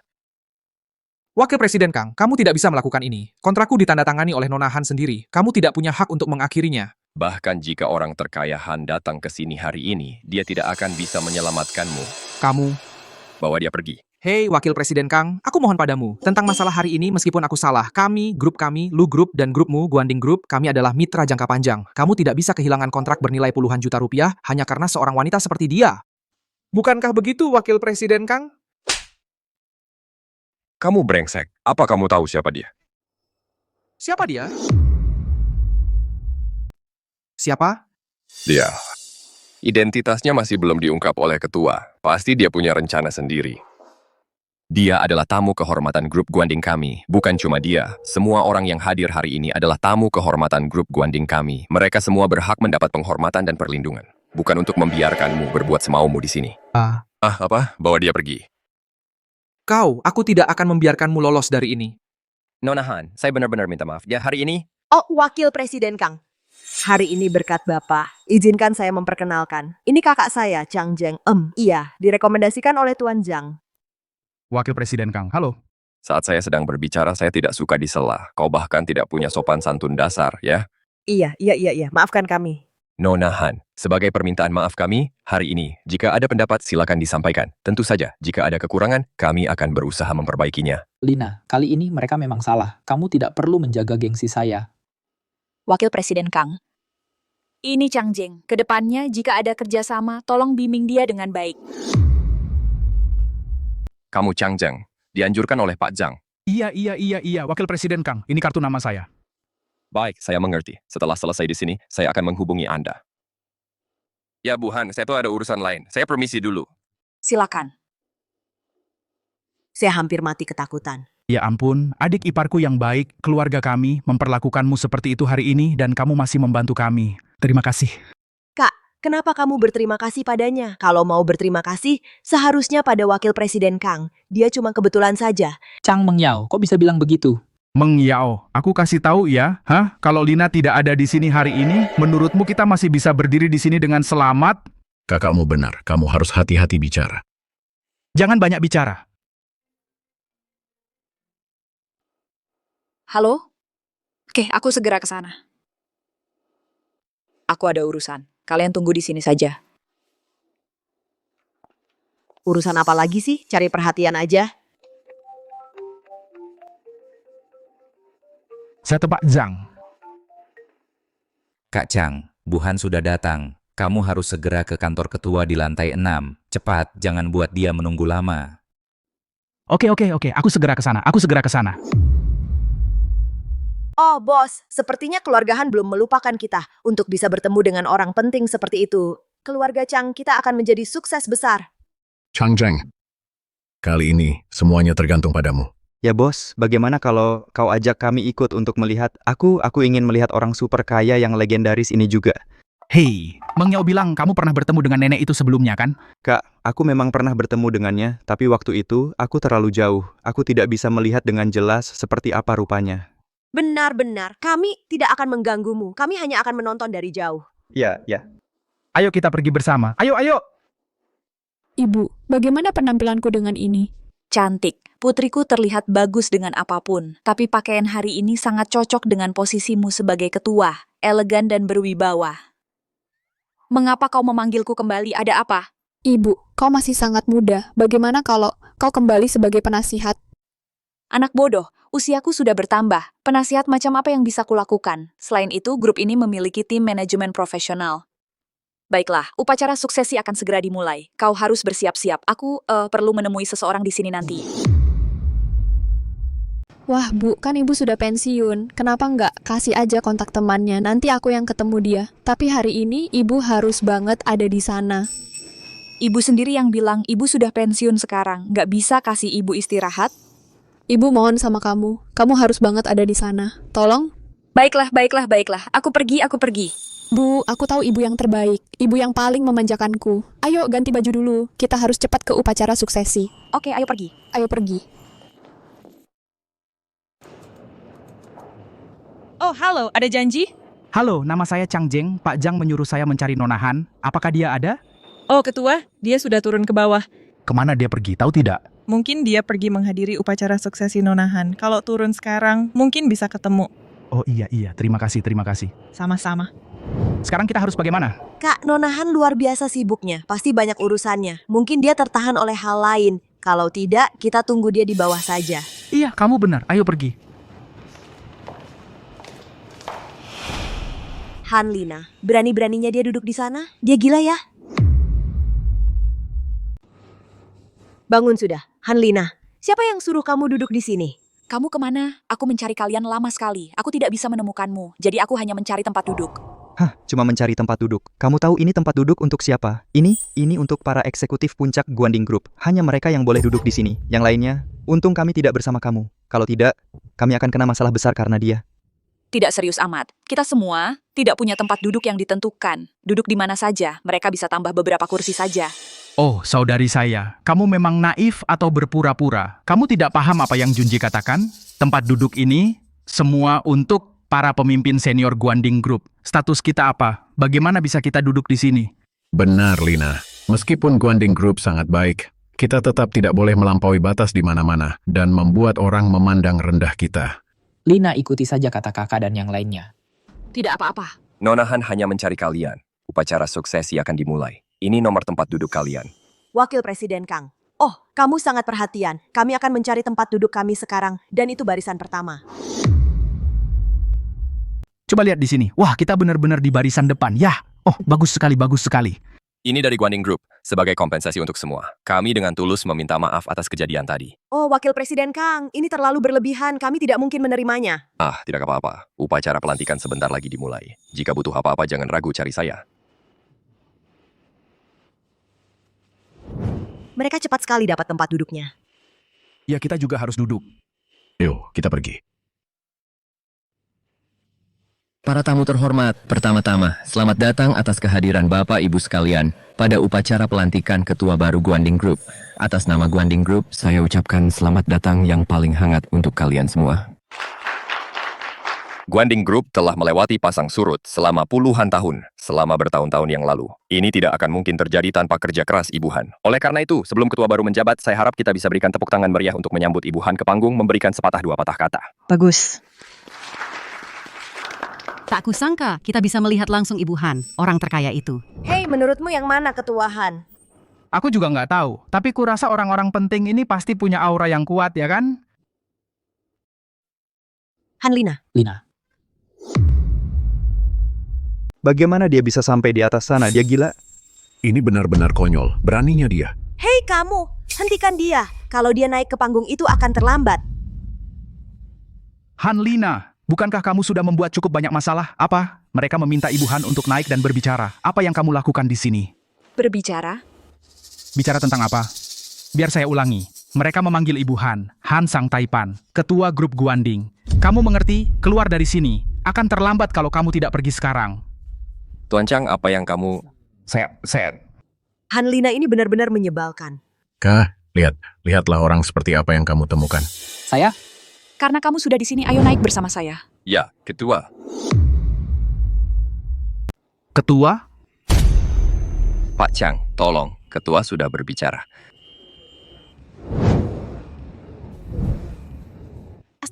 Wakil Presiden Kang, kamu tidak bisa melakukan ini. Kontrakku ditandatangani oleh Nona Han sendiri. Kamu tidak punya hak untuk mengakhirinya. Bahkan jika orang terkaya Han datang ke sini hari ini, dia tidak akan bisa menyelamatkanmu. Kamu... Bawa dia pergi. Hei, Wakil Presiden Kang, aku mohon padamu, tentang masalah hari ini meskipun aku salah, grup kami, Lu Group dan grupmu, Guanding Group, kami adalah mitra jangka panjang. Kamu tidak bisa kehilangan kontrak bernilai puluhan juta rupiah hanya karena seorang wanita seperti dia. Bukankah begitu, Wakil Presiden Kang? Kamu brengsek. Apa kamu tahu siapa dia? Siapa dia? Siapa? Dia. Identitasnya masih belum diungkap oleh ketua. Pasti dia punya rencana sendiri. Dia adalah tamu kehormatan grup Guanding kami. Bukan cuma dia, semua orang yang hadir hari ini adalah tamu kehormatan grup Guanding kami. Mereka semua berhak mendapat penghormatan dan perlindungan. Bukan untuk membiarkanmu berbuat semaumu di sini. Apa? Bawa dia pergi. Aku tidak akan membiarkanmu lolos dari ini. Nona Han, saya benar-benar minta maaf. Ya, hari ini... Oh, Wakil Presiden Kang. Hari ini berkat Bapak, izinkan saya memperkenalkan. Ini kakak saya, Chang Zheng. Iya, direkomendasikan oleh Tuan Zhang. Wakil Presiden Kang, halo. Saat saya sedang berbicara, saya tidak suka disela. Kau bahkan tidak punya sopan santun dasar, ya? Iya. Maafkan kami. Nona Han, sebagai permintaan maaf kami, hari ini, jika ada pendapat silakan disampaikan. Tentu saja, jika ada kekurangan, kami akan berusaha memperbaikinya. Lina, kali ini mereka memang salah. Kamu tidak perlu menjaga gengsi saya. Wakil Presiden Kang. Ini Chang Jing. Kedepannya, jika ada kerjasama, tolong bimbing dia dengan baik. Kamu Chang Zheng, dianjurkan oleh Pak Zhang. Iya, Wakil Presiden Kang. Ini kartu nama saya. Baik, saya mengerti. Setelah selesai di sini, saya akan menghubungi Anda. Ya, Bu Han, saya tuh ada urusan lain. Saya permisi dulu. Silakan. Saya hampir mati ketakutan. Ya ampun, adik iparku yang baik, keluarga kami memperlakukanmu seperti itu hari ini dan kamu masih membantu kami. Terima kasih. Kak, kenapa kamu berterima kasih padanya? Kalau mau berterima kasih, seharusnya pada Wakil Presiden Kang. Dia cuma kebetulan saja. Chang Mengyao, kok bisa bilang begitu? Mengyao, aku kasih tahu ya, kalau Lina tidak ada di sini hari ini, menurutmu kita masih bisa berdiri di sini dengan selamat? Kakakmu benar, kamu harus hati-hati bicara. Jangan banyak bicara. Halo? Oke, aku segera ke sana. Aku ada urusan. Kalian tunggu di sini saja. Urusan apa lagi sih? Cari perhatian aja. Saya tebak Zhang. Kak Chang, Bu Han sudah datang. Kamu harus segera ke kantor ketua di lantai 6. Cepat, jangan buat dia menunggu lama. Oke. Aku segera ke sana. Oh, bos, sepertinya keluarga Han belum melupakan kita untuk bisa bertemu dengan orang penting seperti itu. Keluarga Chang kita akan menjadi sukses besar. Chang Zheng, kali ini semuanya tergantung padamu. Ya bos, bagaimana kalau kau ajak kami ikut untuk melihat? Aku ingin melihat orang super kaya yang legendaris ini juga. Hei, Mengyao bilang kamu pernah bertemu dengan nenek itu sebelumnya kan? Kak, aku memang pernah bertemu dengannya, tapi waktu itu aku terlalu jauh. Aku tidak bisa melihat dengan jelas seperti apa rupanya. Benar, kami tidak akan mengganggumu. Kami hanya akan menonton dari jauh. Ya. Ayo kita pergi bersama. Ayo. Ibu, bagaimana penampilanku dengan ini? Cantik. Putriku terlihat bagus dengan apapun, tapi pakaian hari ini sangat cocok dengan posisimu sebagai ketua, elegan dan berwibawa. Mengapa kau memanggilku kembali? Ada apa? Ibu, kau masih sangat muda. Bagaimana kalau kau kembali sebagai penasihat? Anak bodoh, usiaku sudah bertambah. Penasihat macam apa yang bisa kulakukan? Selain itu, grup ini memiliki tim manajemen profesional. Baiklah, upacara suksesi akan segera dimulai. Kau harus bersiap-siap. Aku perlu menemui seseorang di sini nanti. Wah, Bu, kan Ibu sudah pensiun. Kenapa nggak kasih aja kontak temannya? Nanti aku yang ketemu dia. Tapi hari ini Ibu harus banget ada di sana. Ibu sendiri yang bilang ibu sudah pensiun sekarang. Nggak bisa kasih ibu istirahat? Ibu mohon sama kamu. Kamu harus banget ada di sana. Tolong. Baiklah. Aku pergi. Bu, aku tahu Ibu yang terbaik. Ibu yang paling memanjakanku. Ayo ganti baju dulu. Kita harus cepat ke upacara suksesi. Oke, ayo pergi. Ayo pergi. Oh, halo, ada janji? Halo, nama saya Chang Jeng. Pak Jang menyuruh saya mencari Nona Han. Apakah dia ada? Oh, ketua, dia sudah turun ke bawah. Kemana dia pergi? Tahu tidak? Mungkin dia pergi menghadiri upacara suksesi Nonahan. Kalau turun sekarang, mungkin bisa ketemu. Oh iya. Terima kasih. Sama-sama. Sekarang kita harus bagaimana? Kak, Nonahan luar biasa sibuknya. Pasti banyak urusannya. Mungkin dia tertahan oleh hal lain. Kalau tidak, kita tunggu dia di bawah saja. Iya, kamu benar. Ayo pergi. Han Lina, berani-beraninya dia duduk di sana? Dia gila ya? Bangun sudah, Han Lina. Siapa yang suruh kamu duduk di sini? Kamu kemana? Aku mencari kalian lama sekali. Aku tidak bisa menemukanmu, jadi aku hanya mencari tempat duduk. Hah, cuma mencari tempat duduk. Kamu tahu ini tempat duduk untuk siapa? Ini untuk para eksekutif puncak Guanding Group. Hanya mereka yang boleh duduk di sini. Yang lainnya, untung kami tidak bersama kamu. Kalau tidak, kami akan kena masalah besar karena dia. Tidak serius amat. Kita semua tidak punya tempat duduk yang ditentukan. Duduk di mana saja, mereka bisa tambah beberapa kursi saja. Oh, saudari saya, kamu memang naif atau berpura-pura? Kamu tidak paham apa yang Junji katakan? Tempat duduk ini semua untuk para pemimpin senior Guanding Group. Status kita apa? Bagaimana bisa kita duduk di sini? Benar, Lina. Meskipun Guanding Group sangat baik, kita tetap tidak boleh melampaui batas di mana-mana dan membuat orang memandang rendah kita. Lina ikuti saja kata kakak dan yang lainnya. Tidak apa-apa. Nonahan hanya mencari kalian. Upacara suksesi akan dimulai. Ini nomor tempat duduk kalian. Wakil Presiden Kang. Oh, kamu sangat perhatian. Kami akan mencari tempat duduk kami sekarang, dan itu barisan pertama. Coba lihat di sini. Wah, kita benar-benar di barisan depan. Yah, oh, bagus sekali. Ini dari Guanding Group, sebagai kompensasi untuk semua. Kami dengan tulus meminta maaf atas kejadian tadi. Oh, Wakil Presiden Kang, ini terlalu berlebihan. Kami tidak mungkin menerimanya. Tidak apa-apa. Upacara pelantikan sebentar lagi dimulai. Jika butuh apa-apa, jangan ragu cari saya. Mereka cepat sekali dapat tempat duduknya. Ya, kita juga harus duduk. Yuk, kita pergi. Para tamu terhormat, pertama-tama, selamat datang atas kehadiran Bapak Ibu sekalian pada upacara pelantikan Ketua baru Guanding Group. Atas nama Guanding Group, saya ucapkan selamat datang yang paling hangat untuk kalian semua. Guanding Group telah melewati pasang surut selama puluhan tahun, selama bertahun-tahun yang lalu. Ini tidak akan mungkin terjadi tanpa kerja keras Ibu Han. Oleh karena itu, sebelum ketua baru menjabat, saya harap kita bisa berikan tepuk tangan meriah untuk menyambut Ibu Han ke panggung, memberikan sepatah dua patah kata. Bagus. Tak kusangka kita bisa melihat langsung Ibu Han, orang terkaya itu. Hei, menurutmu yang mana Ketua Han? Aku juga nggak tahu, tapi kurasa orang-orang penting ini pasti punya aura yang kuat, ya kan? Han Lina. Bagaimana dia bisa sampai di atas sana? Dia gila. Ini benar-benar konyol. Beraninya dia. Hei kamu, hentikan dia. Kalau dia naik ke panggung itu akan terlambat. Han Lina, bukankah kamu sudah membuat cukup banyak masalah? Apa? Mereka meminta Ibu Han untuk naik dan berbicara. Apa yang kamu lakukan di sini? Berbicara? Bicara tentang apa? Biar saya ulangi. Mereka memanggil Ibu Han, Han Sang Taipan, ketua grup Guanding. Kamu mengerti? Keluar dari sini. Akan terlambat kalau kamu tidak pergi sekarang. Tuan Chang, apa yang kamu... Saya... Han Lina ini benar-benar menyebalkan. Lihatlah orang seperti apa yang kamu temukan. Saya? Karena kamu sudah di sini, ayo naik bersama saya. Ya, ketua. Ketua? Pak Chang, tolong. Ketua sudah berbicara.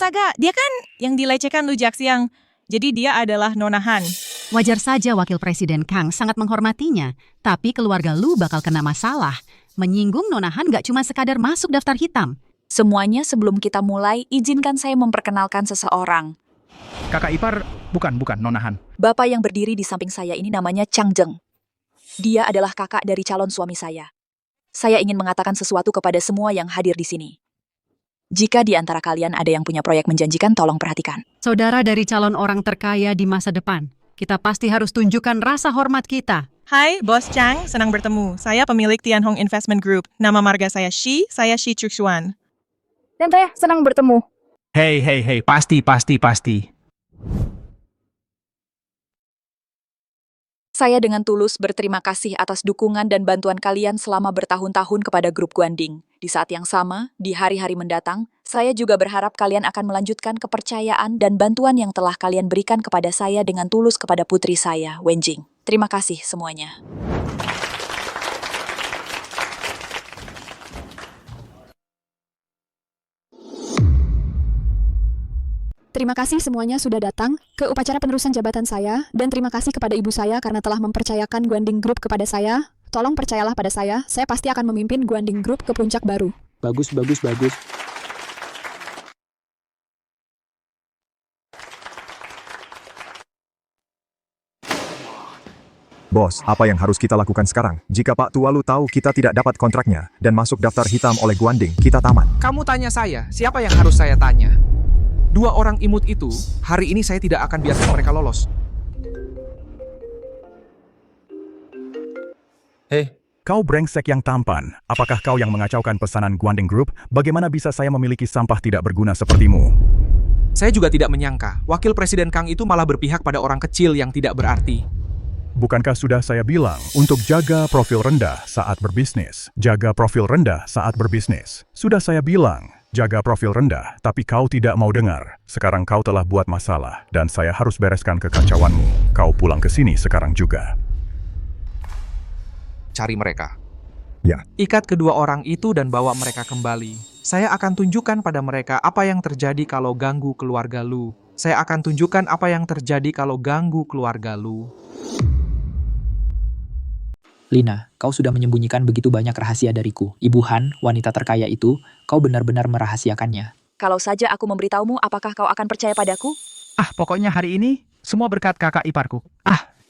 Astaga, dia kan yang dilecehkan Lu Jaxiang. Jadi dia adalah Nona Han. Wajar saja Wakil Presiden Kang sangat menghormatinya, tapi keluarga Lu bakal kena masalah. Menyinggung Nona Han gak cuma sekadar masuk daftar hitam. Semuanya sebelum kita mulai, izinkan saya memperkenalkan seseorang. Kakak ipar, bukan Nona Han. Bapak yang berdiri di samping saya ini namanya Chang Zheng. Dia adalah kakak dari calon suami saya. Saya ingin mengatakan sesuatu kepada semua yang hadir di sini. Jika di antara kalian ada yang punya proyek menjanjikan, tolong perhatikan. Saudara dari calon orang terkaya di masa depan, kita pasti harus tunjukkan rasa hormat kita. Hai, Bos Chang, senang bertemu. Saya pemilik Tianhong Investment Group. Nama marga saya Shi Chuxuan. Tante, senang bertemu. Hei, pasti. Saya dengan tulus berterima kasih atas dukungan dan bantuan kalian selama bertahun-tahun kepada grup Guanding. Di saat yang sama, di hari-hari mendatang, saya juga berharap kalian akan melanjutkan kepercayaan dan bantuan yang telah kalian berikan kepada saya dengan tulus kepada putri saya, Wenjing. Terima kasih semuanya. Terima kasih semuanya sudah datang ke upacara penerusan jabatan saya, dan terima kasih kepada ibu saya karena telah mempercayakan Guanding Group kepada saya. Tolong percayalah pada saya pasti akan memimpin Guanding Group ke puncak baru. Bagus. Bos, apa yang harus kita lakukan sekarang? Jika Pak Tualu tahu kita tidak dapat kontraknya dan masuk daftar hitam oleh Guanding, kita tamat. Kamu tanya saya, siapa yang harus saya tanya? Dua orang imut itu, hari ini saya tidak akan biarkan mereka lolos. Kau brengsek yang tampan. Apakah kau yang mengacaukan pesanan Guanding Group? Bagaimana bisa saya memiliki sampah tidak berguna sepertimu? Saya juga tidak menyangka, Wakil Presiden Kang itu malah berpihak pada orang kecil yang tidak berarti. Bukankah sudah saya bilang untuk jaga profil rendah saat berbisnis? Jaga profil rendah saat berbisnis. Sudah saya bilang, jaga profil rendah, tapi kau tidak mau dengar. Sekarang kau telah buat masalah, dan saya harus bereskan kekacauanmu. Kau pulang ke sini sekarang juga. Cari mereka. Ya. Ikat kedua orang itu dan bawa mereka kembali. Saya akan tunjukkan pada mereka apa yang terjadi kalau ganggu keluarga Lu. Saya akan tunjukkan apa yang terjadi kalau ganggu keluarga Lu. Lina, kau sudah menyembunyikan begitu banyak rahasia dariku. Ibu Han, wanita terkaya itu, kau benar-benar merahasiakannya. Kalau saja aku memberitahumu, apakah kau akan percaya padaku? Pokoknya hari ini, semua berkat kakak iparku.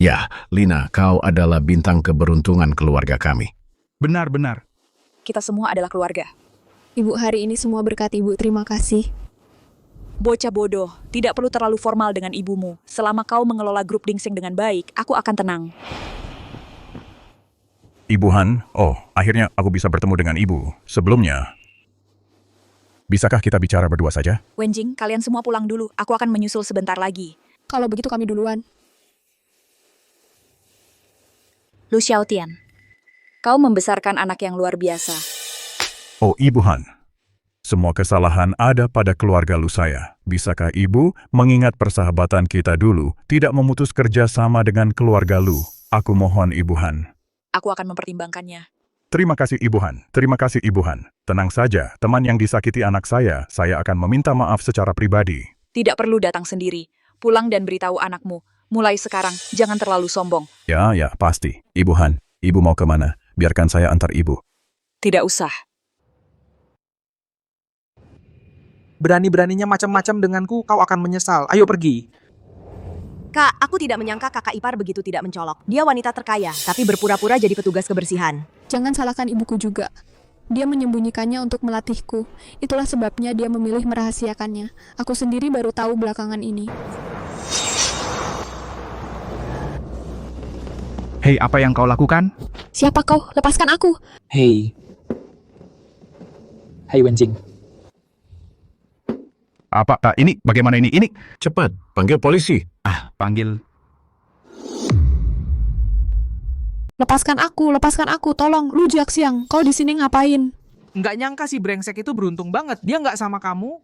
Ya, Lina, kau adalah bintang keberuntungan keluarga kami. Benar. Kita semua adalah keluarga. Ibu, hari ini semua berkat ibu, terima kasih. Bocah bodoh, tidak perlu terlalu formal dengan ibumu. Selama kau mengelola grup Dingseng dengan baik, aku akan tenang. Ibu Han, akhirnya aku bisa bertemu dengan ibu. Sebelumnya, bisakah kita bicara berdua saja? Wenjing, kalian semua pulang dulu. Aku akan menyusul sebentar lagi. Kalau begitu kami duluan. Lu Xiaotian, Kau membesarkan anak yang luar biasa. Oh, Ibu Han. Semua kesalahan ada pada keluarga Lu saya. Bisakah Ibu mengingat persahabatan kita dulu, tidak memutus kerja sama dengan keluarga Lu? Aku mohon Ibu Han. Aku akan mempertimbangkannya. Terima kasih Ibu Han. Terima kasih Ibu Han. Tenang saja, teman yang disakiti anak saya akan meminta maaf secara pribadi. Tidak perlu datang sendiri. Pulang dan beritahu anakmu. Mulai sekarang, jangan terlalu sombong. Ya, pasti. Ibu Han, Ibu mau kemana? Biarkan saya antar Ibu. Tidak usah. Berani-beraninya macam-macam denganku, kau akan menyesal. Ayo pergi. Kak, aku tidak menyangka kakak ipar begitu tidak mencolok. Dia wanita terkaya, tapi berpura-pura jadi petugas kebersihan. Jangan salahkan ibuku juga. Dia menyembunyikannya untuk melatihku. Itulah sebabnya dia memilih merahasiakannya. Aku sendiri baru tahu belakangan ini. Hei, apa yang kau lakukan? Siapa kau? Lepaskan aku. Hei Wenjing. Ini bagaimana ini? Cepat, panggil polisi. Panggil. Lepaskan aku, tolong. Lu Jaxiang, kau di sini ngapain? Nggak nyangka si brengsek itu beruntung banget. Dia nggak sama kamu.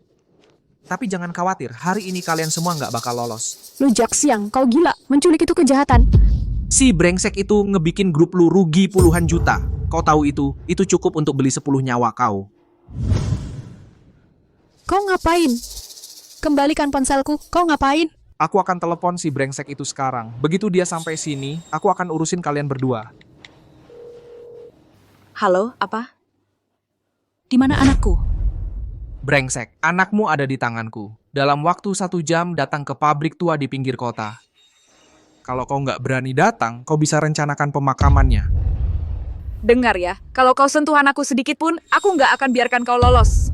Tapi jangan khawatir, hari ini kalian semua nggak bakal lolos. Lu Jaxiang, kau gila. Menculik itu kejahatan. Si brengsek itu ngebikin grup lu rugi puluhan juta. Kau tahu itu cukup untuk beli 10 nyawa kau. Kau ngapain? Kembalikan ponselku, kau ngapain? Aku akan telepon si brengsek itu sekarang. Begitu dia sampai sini, aku akan urusin kalian berdua. Halo, apa? Di mana anakku? Brengsek, anakmu ada di tanganku. Dalam waktu 1 jam datang ke pabrik tua di pinggir kota. Kalau kau nggak berani datang, kau bisa rencanakan pemakamannya. Dengar ya, kalau kau sentuh anakku sedikit pun, aku nggak akan biarkan kau lolos.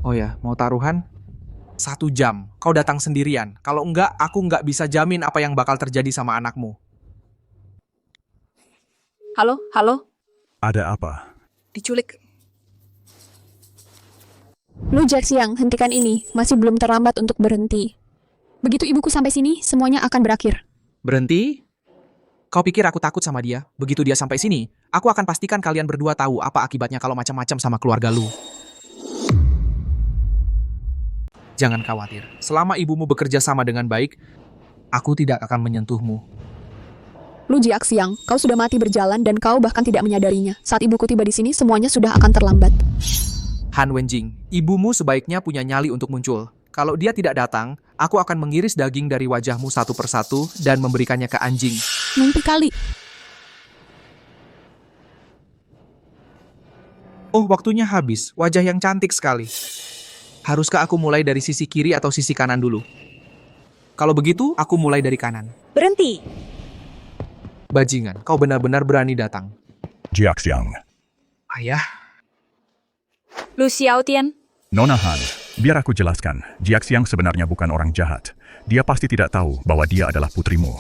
Oh ya, mau taruhan? 1 jam, kau datang sendirian. Kalau enggak, aku nggak bisa jamin apa yang bakal terjadi sama anakmu. Halo, halo, Ada apa? diculik. Lu Jack Siang, hentikan ini. Masih belum terlambat untuk berhenti. Begitu ibuku sampai sini, semuanya akan berakhir. Berhenti? Kau pikir aku takut sama dia? Begitu dia sampai sini, aku akan pastikan kalian berdua tahu apa akibatnya kalau macam-macam sama keluarga lu. Jangan khawatir, selama ibumu bekerja sama dengan baik, aku tidak akan menyentuhmu. Lu Jack Siang, kau sudah mati berjalan dan kau bahkan tidak menyadarinya. Saat ibuku tiba di sini, semuanya sudah akan terlambat. Han Wenjing, ibumu sebaiknya punya nyali untuk muncul. Kalau dia tidak datang, aku akan mengiris daging dari wajahmu satu persatu dan memberikannya ke anjing. Mimpi kali. Oh, waktunya habis. Wajah yang cantik sekali. Haruskah aku mulai dari sisi kiri atau sisi kanan dulu? Kalau begitu, aku mulai dari kanan. Berhenti. Bajingan, kau benar-benar berani datang. Jiak Xiang. Ayah. Lu Xiaotian. Nona Han, biar aku jelaskan. Jiak Xiang sebenarnya bukan orang jahat. Dia pasti tidak tahu bahwa dia adalah putrimu.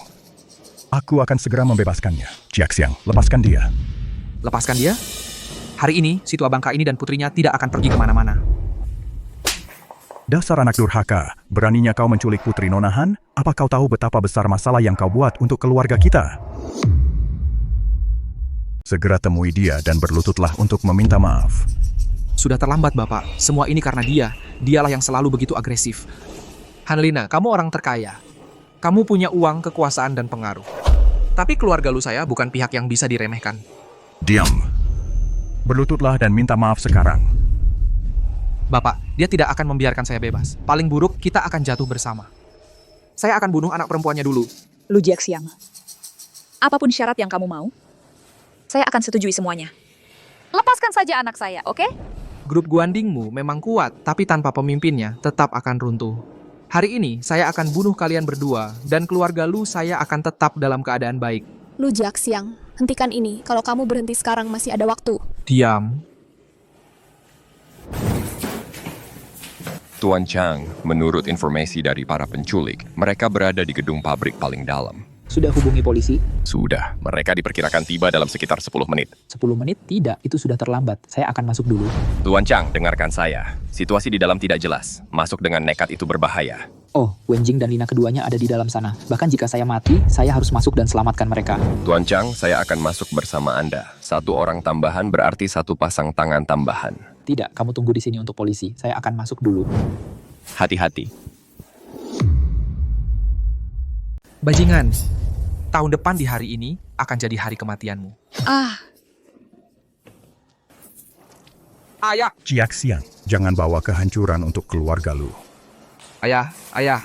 Aku akan segera membebaskannya. Jiak Xiang, lepaskan dia. Lepaskan dia? Hari ini, si tua bangka ini dan putrinya tidak akan pergi kemana-mana. Dasar anak durhaka, beraninya kau menculik putri Nona Han? Apa kau tahu betapa besar masalah yang kau buat untuk keluarga kita? Segera temui dia dan berlututlah untuk meminta maaf. Sudah terlambat, Bapak. Semua ini karena dia. Dialah yang selalu begitu agresif. Hanlina, kamu orang terkaya. Kamu punya uang, kekuasaan, dan pengaruh. Tapi keluarga lu saya bukan pihak yang bisa diremehkan. Diam. Berlututlah dan minta maaf sekarang. Bapak, dia tidak akan membiarkan saya bebas. Paling buruk, kita akan jatuh bersama. Saya akan bunuh anak perempuannya dulu. Lu Jack Siang. Apapun syarat yang kamu mau, saya akan setujui semuanya. Lepaskan saja anak saya, oke? Grup Guandingmu memang kuat, tapi tanpa pemimpinnya tetap akan runtuh. Hari ini, saya akan bunuh kalian berdua, dan keluarga lu saya akan tetap dalam keadaan baik. Lu Jack Siang, hentikan ini. Kalau kamu berhenti sekarang masih ada waktu. Diam. Tuan Chang, menurut informasi dari para penculik, mereka berada di gedung pabrik paling dalam. Sudah hubungi polisi? Sudah, mereka diperkirakan tiba dalam sekitar 10 menit. 10 menit? Tidak, itu sudah terlambat. Saya akan masuk dulu. Tuan Chang, dengarkan saya. Situasi di dalam tidak jelas. Masuk dengan nekat itu berbahaya. Oh, Wenjing dan Lina keduanya ada di dalam sana. Bahkan jika saya mati, saya harus masuk dan selamatkan mereka. Tuan Chang, saya akan masuk bersama Anda. 1 orang tambahan berarti 1 pasang tangan tambahan. Tidak, kamu tunggu di sini untuk polisi. Saya akan masuk dulu. Hati-hati. Bajingan, tahun depan di hari ini akan jadi hari kematianmu. Ayah! Jiak Xiang, jangan bawa kehancuran untuk keluarga lu. Ayah, ayah.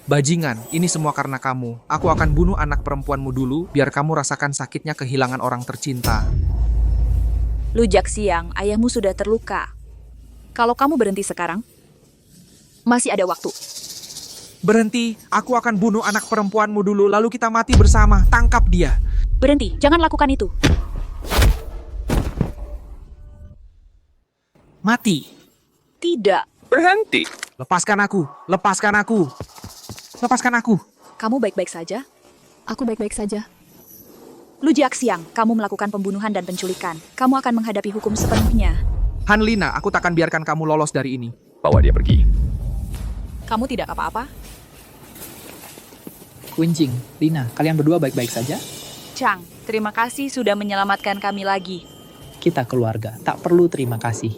Bajingan, ini semua karena kamu. Aku akan bunuh anak perempuanmu dulu, biar kamu rasakan sakitnya kehilangan orang tercinta. Lu Jack Siang, ayahmu sudah terluka. Kalau kamu berhenti sekarang, masih ada waktu. Berhenti, aku akan bunuh anak perempuanmu dulu, lalu kita mati bersama. Tangkap dia. Berhenti, jangan lakukan itu. Mati. Tidak. Berhenti. Lepaskan aku, lepaskan aku. Lepaskan aku. Kamu baik-baik saja? Aku baik-baik saja. Lu Jack Siang, kamu melakukan pembunuhan dan penculikan. Kamu akan menghadapi hukum sepenuhnya. Hanlina, aku takkan biarkan kamu lolos dari ini. Bawa dia pergi. Kamu tidak apa-apa? Wenjing, Lina, kalian berdua baik-baik saja? Chang, terima kasih sudah menyelamatkan kami lagi. Kita keluarga, tak perlu terima kasih.